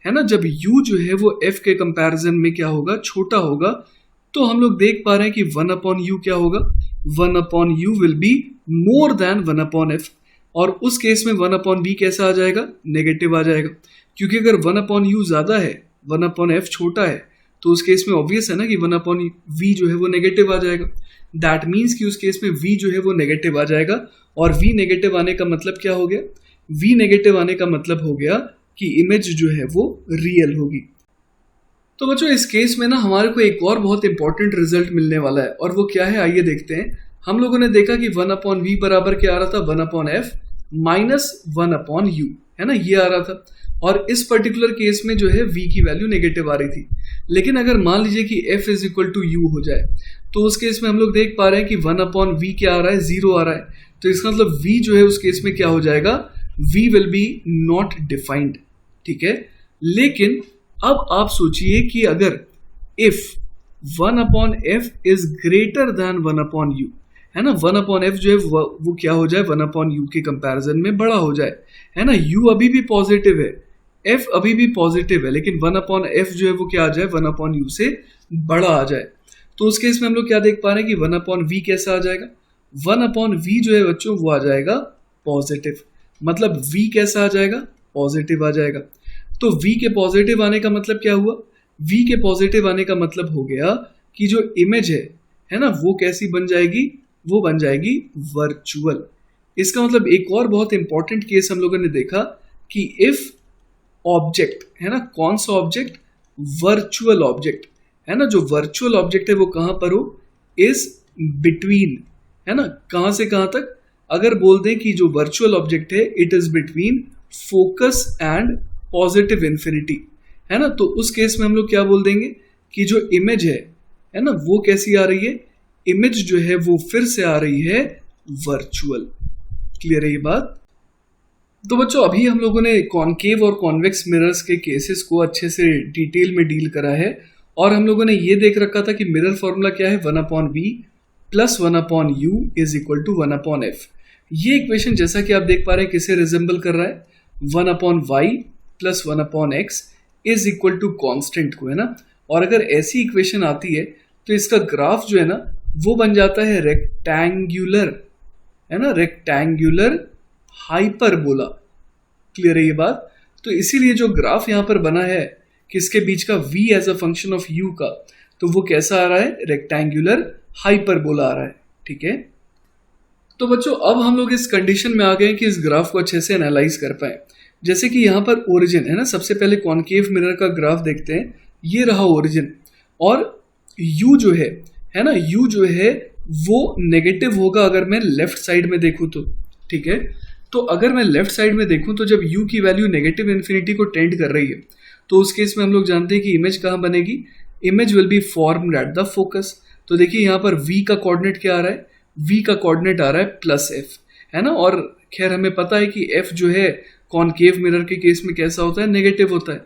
Speaker 1: है ना। जब u जो है वो f के कंपैरिजन में क्या होगा, छोटा होगा, तो हम लोग देख पा रहे हैं कि 1/u क्या होगा, 1/u will be more than 1/f, और उस केस में 1/v कैसा आ जाएगा, नेगेटिव आ जाएगा, क्योंकि अगर 1/u ज्यादा है 1/f छोटा है तो उस केस में ऑब्वियस है ना कि 1/v जो है वो नेगेटिव आ जाएगा। दैट मीन्स कि उस केस में v जो है वो नेगेटिव आ जाएगा, और v नेगेटिव आने का मतलब क्या हो गया, v नेगेटिव आने का मतलब हो गया कि इमेज जो है वो रियल होगी। तो बच्चों इस केस में ना हमारे को एक और बहुत इंपॉर्टेंट रिजल्ट मिलने वाला है, और वो क्या है आइए देखते हैं। हम लोगों ने देखा कि 1/v बराबर क्या आ रहा था, 1/f माइनस 1/u, है ना, ये आ रहा था, और इस पर्टिकुलर केस में जो है v की वैल्यू नेगेटिव आ रही थी। लेकिन अगर मान लीजिए कि f is equal to u हो जाए, तो उस केस में हम लोग देख पा रहे हैं कि 1/v क्या आ रहा है, 0 आ रहा है, तो इसका मतलब v जो है उस केस में क्या हो जाएगा, v will be not defined, ठीक है। लेकिन अब आप सोचिए कि अगर if 1/f is greater than 1/u, है ना, 1/f जो है वो क्या हो जाए, 1/u के कंपैरिजन में बड़ा हो जाए, है ना, u अभी भी पॉजिटिव है, f अभी भी पॉजिटिव है, लेकिन 1/f जो है वो क्या आ जाए, 1/u से बड़ा आ जाए, तो उस केस में हम लोग क्या देख पा रहे हैं कि 1/v कैसा आ जाएगा, 1/v जो है बच्चों वो आ जाएगा पॉजिटिव, मतलब v कैसा आ जाएगा, पॉजिटिव आ जाएगा। तो v के पॉजिटिव आने का मतलब क्या हुआ, v के पॉजिटिव आने का मतलब हो गया कि जो इमेज है ना, वो कैसी बन जाएगी, वो बन जाएगी वर्चुअल। इसका मतलब एक और बहुत इंपॉर्टेंट केस हम लोगों ने देखा कि इफ ऑब्जेक्ट, है ना, कौन सा ऑब्जेक्ट, वर्चुअल ऑब्जेक्ट, है ना, जो वर्चुअल ऑब्जेक्ट है वो कहां पर हो, इज बिटवीन, है ना, कहां से कहां तक, अगर बोल दें कि जो वर्चुअल ऑब्जेक्ट है it is between focus and positive infinity, है ना, तो उस केस में हम लोग क्या बोल देंगे कि जो इमेज है ना, वो कैसी आ रही है, इमेज जो है वो फिर से आ रही है वर्चुअल। क्लियर है ये बात। तो बच्चों अभी हम लोगों ने कॉनकेव और कॉन्वेक्स मिरर्स के केसेस को अच्छे से डिटेल में डील करा है, और हम लोगों ने ये देख रखा था कि मिरर फॉर्मूला क्या है, 1/v plus 1/u is equal to 1/f। ये इक्वेशन जैसा कि आप देख पा रहे हैं किसे रिजेंबल कर रहा है, 1/y plus 1/x is equal to constant को, है ना, और अगर ऐसी इक्वेशन आती है तो इसका ग्राफ जो है ना वो बन जाता है रेक्टेंगुलर, है ना, रेक्टेंगुलर हाइपरबोला। क्लियर है ये बात। तो इसीलिए जो ग्राफ यहां पर बना है किसके बीच का, v as a function of u का, तो वो कैसा आ रहा है, रेक्टेंगुलर हाइपरबोला आ रहा है, ठीक है। तो बच्चों अब हम लोग इस कंडीशन में आ गए कि इस ग्राफ को अच्छे से एनालाइज कर पाए। जैसे कि यहाँ पर ओरिजिन है ना, सबसे पहले कॉनकेव मिरर का ग्राफ देखते हैं, ये रहा ओरिजिन, और u जो है ना, u जो है वो नेगेटिव होगा अगर मैं लेफ्ट साइड में देखूं तो, ठीक है। तो अगर मैं लेफ्ट साइड में देखूं तो जब u की वैल्यू नेगेटिव इन्फिनिटी को टेंड कर रही है तो उस केस में हम लोग जानते हैं कि इमेज कहाँ बनेगी, image will be formed at the focus. तो देखिए यहाँ पर v का कोऑर्डिनेट क्या आ रहा है, v का कोऑर्डिनेट आ रहा है प्लस f, है ना, और खैर हमें पता है कि f जो है कॉनकेव मिरर के केस में कैसा होता है, नेगेटिव होता है।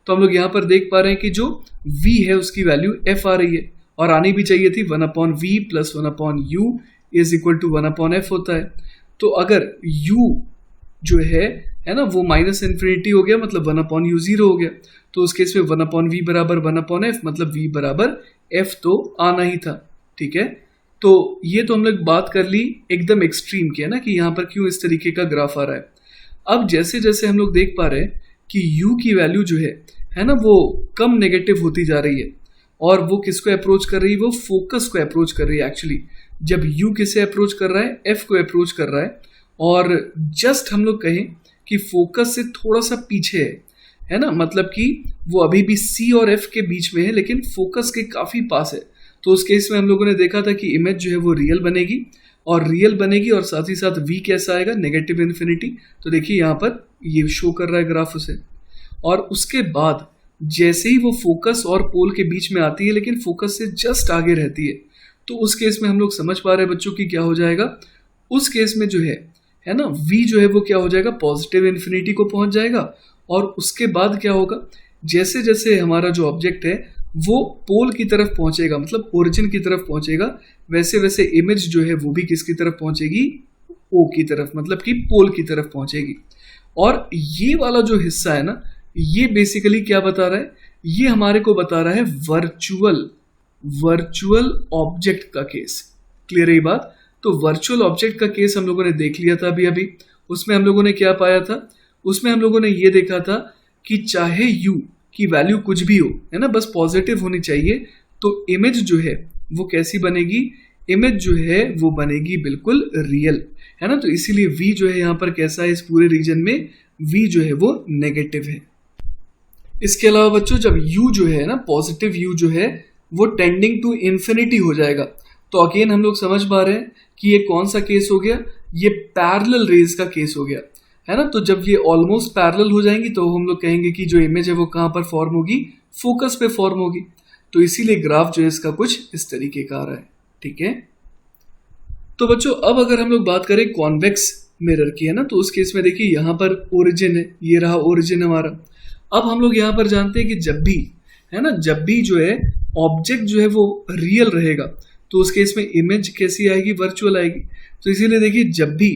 Speaker 1: तो हम लोग यहाँ पर देख पा रहे हैं कि जो v है उसकी वैल्यू f आ रही है, और आनी भी चाहिए थी, 1/v plus 1/u is equal to 1/f होता है। तो अगर u जो है ना, वो माइनस इन्फिनिटी हो गया, मतलब 1/u 0 हो गया, तो उस केस में 1/v बराबर 1/f, मतलब v बराबर f तो आना ही था, ठीक है। तो ये तो हम लोग बात कर ली एकदम एक्सट्रीम की, है ना, कि यहाँ पर क्यों इस तरीके का ग्राफ आ रहा है। अब जैसे जैसे हम लोग देख पा रहे हैं कि u की वैल्यू जो है ना, वो कम नेगेटिव होती जा रही है, और वो किसको अप्रोच कर रही है, वो फोकस को अप्रोच कर रही है। एक्चुअली जब u किसे अप्रोच कर रहा है, f को अप्रोच कर रहा है, और जस्ट हम लोग कहें कि फोकस से थोड़ा सा पीछे है ना, मतलब कि वो अभी भी c और f के बीच में है लेकिन फोकस के काफी पास है। तो उस केस में हम लोगों ने देखा था कि इमेज जो है वो रियल बनेगी, और साथ ही साथ v कैसा आएगा, नेगेटिव इन्फिनिटी। तो देखिए यहाँ पर ये शो कर रहा है ग्राफ उसे, और उसके बाद जैसे ही वो फोकस और पोल के बीच में आती है लेकिन फोकस से जस्ट आगे रहती है, तो उस केस में हम लोग समझ पा रहे हैं बच्चों की क्या हो जाएगा, उस केस में जो है ना, v जो है वो क्या हो जाएगा, पॉजिटिव इन्फिनिटी को पहुंच जाएगा, और उसके बाद क्या होगा, जैसे जैसे हमारा जो ऑब्जेक्ट है वो पोल की तरफ पहुंचेगा, मतलब ओरिजिन की तरफ पहुंचेगा, वैसे वैसे इमेज जो है वो भी किसकी तरफ पहुंचेगी, ओ की तरफ, मतलब कि पोल की तरफ पहुंचेगी। और ये वाला जो हिस्सा है ना, ये बेसिकली क्या बता रहा है, ये हमारे को बता रहा है वर्चुअल वर्चुअल ऑब्जेक्ट का केस। क्लियर है ये बात? तो वर्चुअल ऑब्जेक्ट का केस हम लोगों ने देख लिया था अभी अभी। उसमें हम लोगों ने क्या पाया था? उसमें हम लोगों ने ये देखा था कि चाहे यू की वैल्यू कुछ भी हो, है ना, बस पॉजिटिव होनी चाहिए, तो इमेज जो है वो कैसी बनेगी? इमेज जो है वो बनेगी बिल्कुल रियल, है ना। तो इसीलिए v जो है यहाँ पर कैसा है? इस पूरे रीजन में v जो है वो नेगेटिव है। इसके अलावा बच्चों जब u जो है ना, पॉजिटिव u जो है वो टेंडिंग टू इन्फिनिटी हो जाएगा, तो अगेन हम लोग समझ पा रहे हैं कि ये कौन सा केस हो गया? ये पैरेलल रेज का केस हो गया, है ना। तो जब ये ऑलमोस्ट पैरेलल हो जाएंगी तो हम लोग कहेंगे कि जो इमेज है वो कहाँ पर फॉर्म होगी? फोकस पे फॉर्म होगी। तो इसीलिए ग्राफ जो है इसका कुछ इस तरीके का आ रहा है, ठीक है। तो बच्चों अब अगर हम लोग बात करें कॉन्वेक्स मिरर की, है ना, तो उस केस में देखिए यहाँ पर ओरिजिन है, ये रहा ओरिजिन हमारा। अब हम लोग यहाँ पर जानते हैं कि जब भी, है ना, जब भी जो है ऑब्जेक्ट जो है वो रियल रहेगा तो उस केस में इमेज कैसी आएगी? वर्चुअल आएगी। तो इसीलिए देखिए जब भी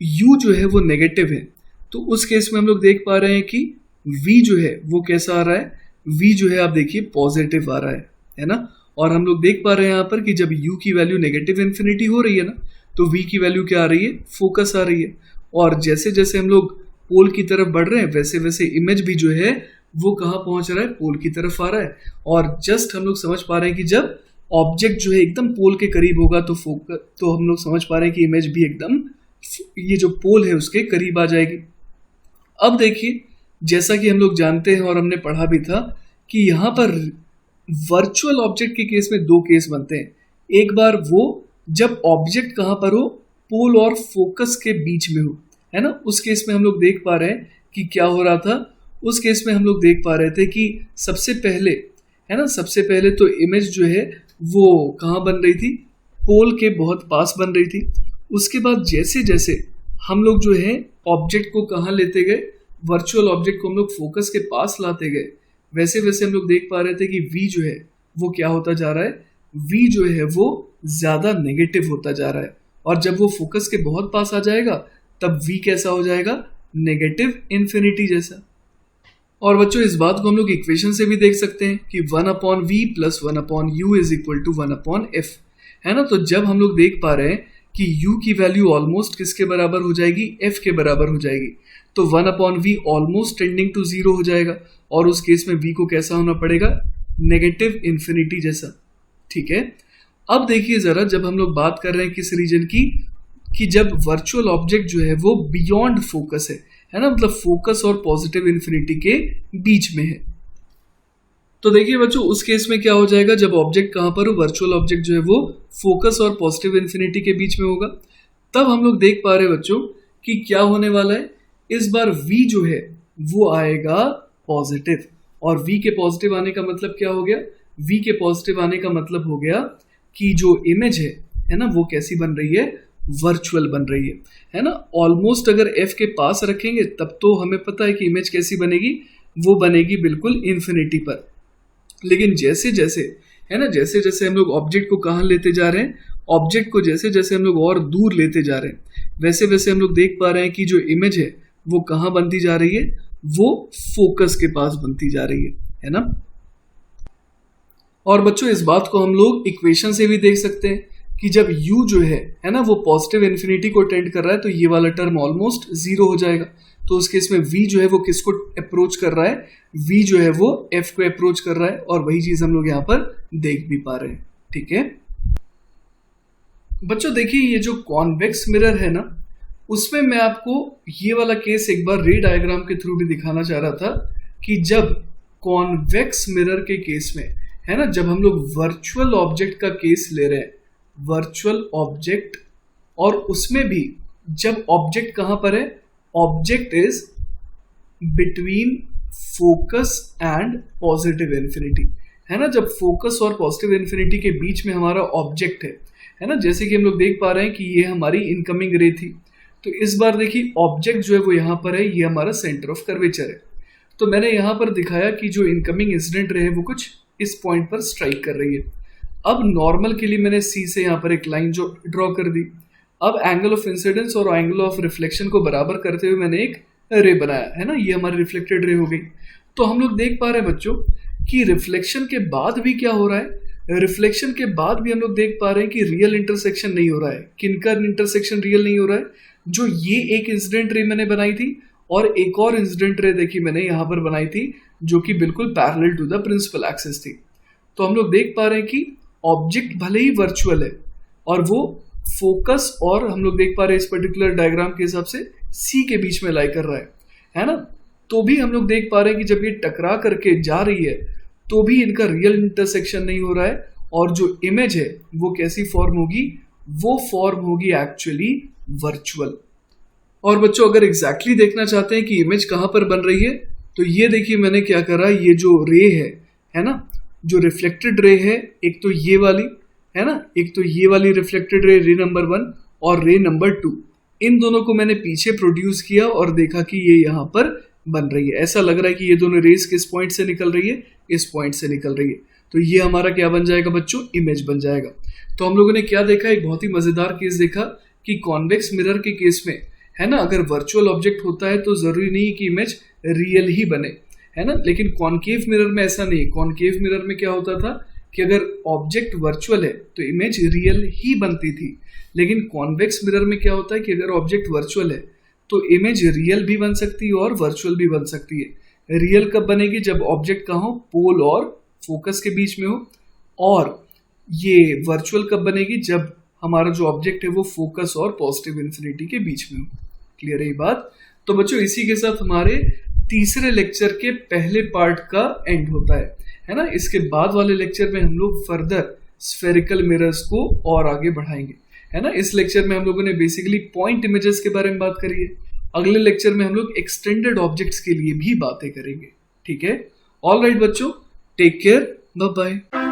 Speaker 1: u जो है वो नेगेटिव है तो उस केस में हम लोग देख पा रहे हैं कि v जो है वो कैसा आ रहा है? v जो है आप देखिए पॉजिटिव आ रहा है ना। और हम लोग देख पा रहे हैं यहाँ पर कि जब u की वैल्यू नेगेटिव इन्फिनिटी हो रही है ना, तो v की वैल्यू क्या आ रही है? फोकस आ रही है। और जैसे जैसे हम लोग पोल की तरफ बढ़ रहे हैं वैसे वैसे इमेज भी जो है वो कहाँ पहुंच रहा है? पोल की तरफ आ रहा है। और जस्ट हम लोग समझ पा रहे हैं कि जब ऑब्जेक्ट जो है एकदम पोल के करीब होगा तो हम लोग समझ पा रहे हैं कि इमेज भी एकदम ये जो पोल है उसके करीब आ जाएगी। अब देखिए जैसा कि हम लोग जानते हैं और हमने पढ़ा भी था कि यहाँ पर वर्चुअल ऑब्जेक्ट के केस में दो केस बनते हैं। एक बार वो जब ऑब्जेक्ट कहाँ पर हो? पोल और फोकस के बीच में हो, है ना। उस केस में हम लोग देख पा रहे हैं कि क्या हो रहा था? उस केस में हम लोग देख पा रहे थे कि सबसे पहले, है ना, सबसे पहले तो इमेज जो है वो कहाँ बन रही थी? पोल के बहुत पास बन रही थी। उसके बाद जैसे जैसे हम लोग जो है ऑब्जेक्ट को कहाँ लेते गए? वर्चुअल ऑब्जेक्ट को हम लोग फोकस के पास लाते गए, वैसे वैसे हम लोग देख पा रहे थे कि v जो है वो क्या होता जा रहा है? v जो है वो ज़्यादा नेगेटिव होता जा रहा है। और जब वो फोकस के बहुत पास आ जाएगा तब v कैसा हो जाएगा? नेगेटिव इन्फिनिटी जैसा। और बच्चों इस बात को हम लोग इक्वेशन से भी देख सकते हैं कि 1/v plus 1/u is equal to 1/f, है ना। तो जब हम लोग देख पा रहे हैं कि u की वैल्यू ऑलमोस्ट किसके बराबर हो जाएगी? f के बराबर हो जाएगी, तो 1/v ऑलमोस्ट टेंडिंग टू 0 हो जाएगा। और उस केस में v को कैसा होना पड़ेगा? नेगेटिव इन्फिनिटी जैसा, ठीक है। अब देखिए जरा, जब हम लोग बात कर रहे हैं किस रीजन की, कि जब वर्चुअल ऑब्जेक्ट जो है वो बियॉन्ड फोकस है ना, मतलब फोकस और पॉजिटिव इन्फिनिटी के बीच में है। तो देखिए बच्चों उस केस में क्या हो जाएगा? जब ऑब्जेक्ट कहाँ पर हो? वर्चुअल ऑब्जेक्ट जो है वो फोकस और पॉजिटिव इन्फिनिटी के बीच में होगा। तब हम लोग देख पा रहे हैं बच्चों कि क्या होने वाला है? इस बार v जो है वो आएगा पॉजिटिव। और v के पॉजिटिव आने का मतलब क्या हो गया? v के पॉजिटिव आने का मतलब हो गया कि जो इमेज है ना, वो कैसी बन रही है? वर्चुअल बन रही है ना। ऑलमोस्ट अगर f के पास रखेंगे तब तो हमें पता है कि इमेज कैसी बनेगी? वो बनेगी बिल्कुल इन्फिनिटी पर। लेकिन जैसे जैसे, है ना, जैसे जैसे हम लोग ऑब्जेक्ट को कहाँ लेते जा रहे हैं? ऑब्जेक्ट को जैसे जैसे हम लोग और दूर लेते जा रहे हैं वैसे वैसे हम लोग देख पा रहे हैं कि जो इमेज है वो कहाँ बनती जा रही है? वो फोकस के पास बनती जा रही है ना। और बच्चों इस बात को हम लोग इक्वेशन से भी देख सकते हैं कि जब u जो है ना, वो पॉजिटिव इन्फिनिटी को टेंड कर रहा है तो ये वाला टर्म ऑलमोस्ट 0 हो जाएगा। तो उस केस में v जो है वो किसको अप्रोच कर रहा है? v जो है वो f को अप्रोच कर रहा है। और वही चीज हम लोग यहाँ पर देख भी पा रहे हैं, ठीक है। बच्चों देखिए ये जो कॉन्वेक्स मिरर है ना, उसमें मैं आपको ये वाला केस एक बार रे डायग्राम के थ्रू भी दिखाना चाह रहा था कि जब कॉन्वेक्स मिरर के केस में, है ना, जब हम लोग वर्चुअल ऑब्जेक्ट का केस ले रहे हैं, वर्चुअल ऑब्जेक्ट, और उसमें भी जब ऑब्जेक्ट कहाँ पर है? Object is between focus and positive infinity, है ना। जब फोकस और पॉजिटिव इन्फिनिटी के बीच में हमारा ऑब्जेक्ट है ना, जैसे कि हम लोग देख पा रहे हैं कि ये हमारी इनकमिंग रे थी। तो इस बार देखिए ऑब्जेक्ट जो है वो यहाँ पर है, ये हमारा सेंटर ऑफ कर्वेचर है। तो मैंने यहाँ पर दिखाया कि जो इनकमिंग इंसिडेंट रे है वो कुछ इस पॉइंट पर स्ट्राइक कर रही है। अब नॉर्मल के लिए मैंने C से यहाँ पर एक लाइन जो ड्रॉ कर दी। अब एंगल ऑफ इंसिडेंस और एंगल ऑफ रिफ्लेक्शन को बराबर करते हुए मैंने एक रे बनाया, है ना, ये हमारी रिफ्लेक्टेड रे हो गई। तो हम लोग देख पा रहे हैं बच्चों कि रिफ्लेक्शन के बाद भी क्या हो रहा है? रिफ्लेक्शन के बाद भी हम लोग देख पा रहे हैं कि रियल इंटरसेक्शन नहीं हो रहा है। किनका इंटरसेक्शन रियल नहीं हो रहा है? जो ये एक इंसिडेंट रे मैंने बनाई थी और एक और इंसिडेंट रे देखी मैंने यहाँ पर बनाई थी जो कि बिल्कुल parallel to the principal axis थी। तो हम लोग देख पा रहे हैं कि ऑब्जेक्ट भले ही वर्चुअल है और वो फोकस और हम लोग देख पा रहे हैं इस पर्टिकुलर डायग्राम के हिसाब से सी के बीच में लाई कर रहा है ना? तो भी हम लोग देख पा रहे हैं कि जब ये टकरा करके जा रही है तो भी इनका रियल इंटरसेक्शन नहीं हो रहा है और जो इमेज है वो कैसी फॉर्म होगी? वो फॉर्म होगी एक्चुअली वर्चुअल। और बच्चों अगर एग्जैक्टली देखना चाहते हैं कि इमेज कहाँ पर बन रही है तो ये देखिए मैंने क्या करा, ये जो रे है ना, जो रिफ्लेक्टेड रे है, एक तो ये वाली है ना, एक तो ये वाली रिफ्लेक्टेड रे नंबर 1 और रे नंबर 2, इन दोनों को मैंने पीछे प्रोड्यूस किया और देखा कि ये यहाँ पर बन रही है। ऐसा लग रहा है कि ये दोनों रेस किस पॉइंट से निकल रही है? इस पॉइंट से निकल रही है। तो ये हमारा क्या बन जाएगा बच्चों? इमेज बन जाएगा। तो हम लोगों ने क्या देखा? एक बहुत ही मजेदार केस देखा कि कॉन्वेक्स मिरर के केस में है ना, अगर वर्चुअल ऑब्जेक्ट होता है तो जरूरी नहीं कि इमेज रियल ही बने, है ना। लेकिन कॉनकेव मिरर में ऐसा नहीं। कॉनकेव मिरर में क्या होता था कि अगर ऑब्जेक्ट वर्चुअल है तो इमेज रियल ही बनती थी। लेकिन कॉन्वेक्स मिरर में क्या होता है कि अगर ऑब्जेक्ट वर्चुअल है तो इमेज रियल भी बन सकती है और वर्चुअल भी बन सकती है। रियल कब बनेगी? जब ऑब्जेक्ट कहाँ हो? पोल और फोकस के बीच में हो। और ये वर्चुअल कब बनेगी? जब हमारा जो ऑब्जेक्ट है वो फोकस और पॉजिटिव इन्फिनिटी के बीच में हो। क्लियर है ये बात? तो बच्चों इसी के साथ हमारे तीसरे लेक्चर के पहले पार्ट का एंड होता है ना। इसके बाद वाले लेक्चर में हम लोग फर्दर स्फेरिकल मिरर्स को और आगे बढ़ाएंगे, है ना। इस लेक्चर में हम लोगों ने बेसिकली पॉइंट इमेजेस के बारे में बात करी है। अगले लेक्चर में हम लोग एक्सटेंडेड ऑब्जेक्ट्स के लिए भी बातें करेंगे, ठीक है। ऑल राइट बच्चों, टेक केयर, बाय बाय।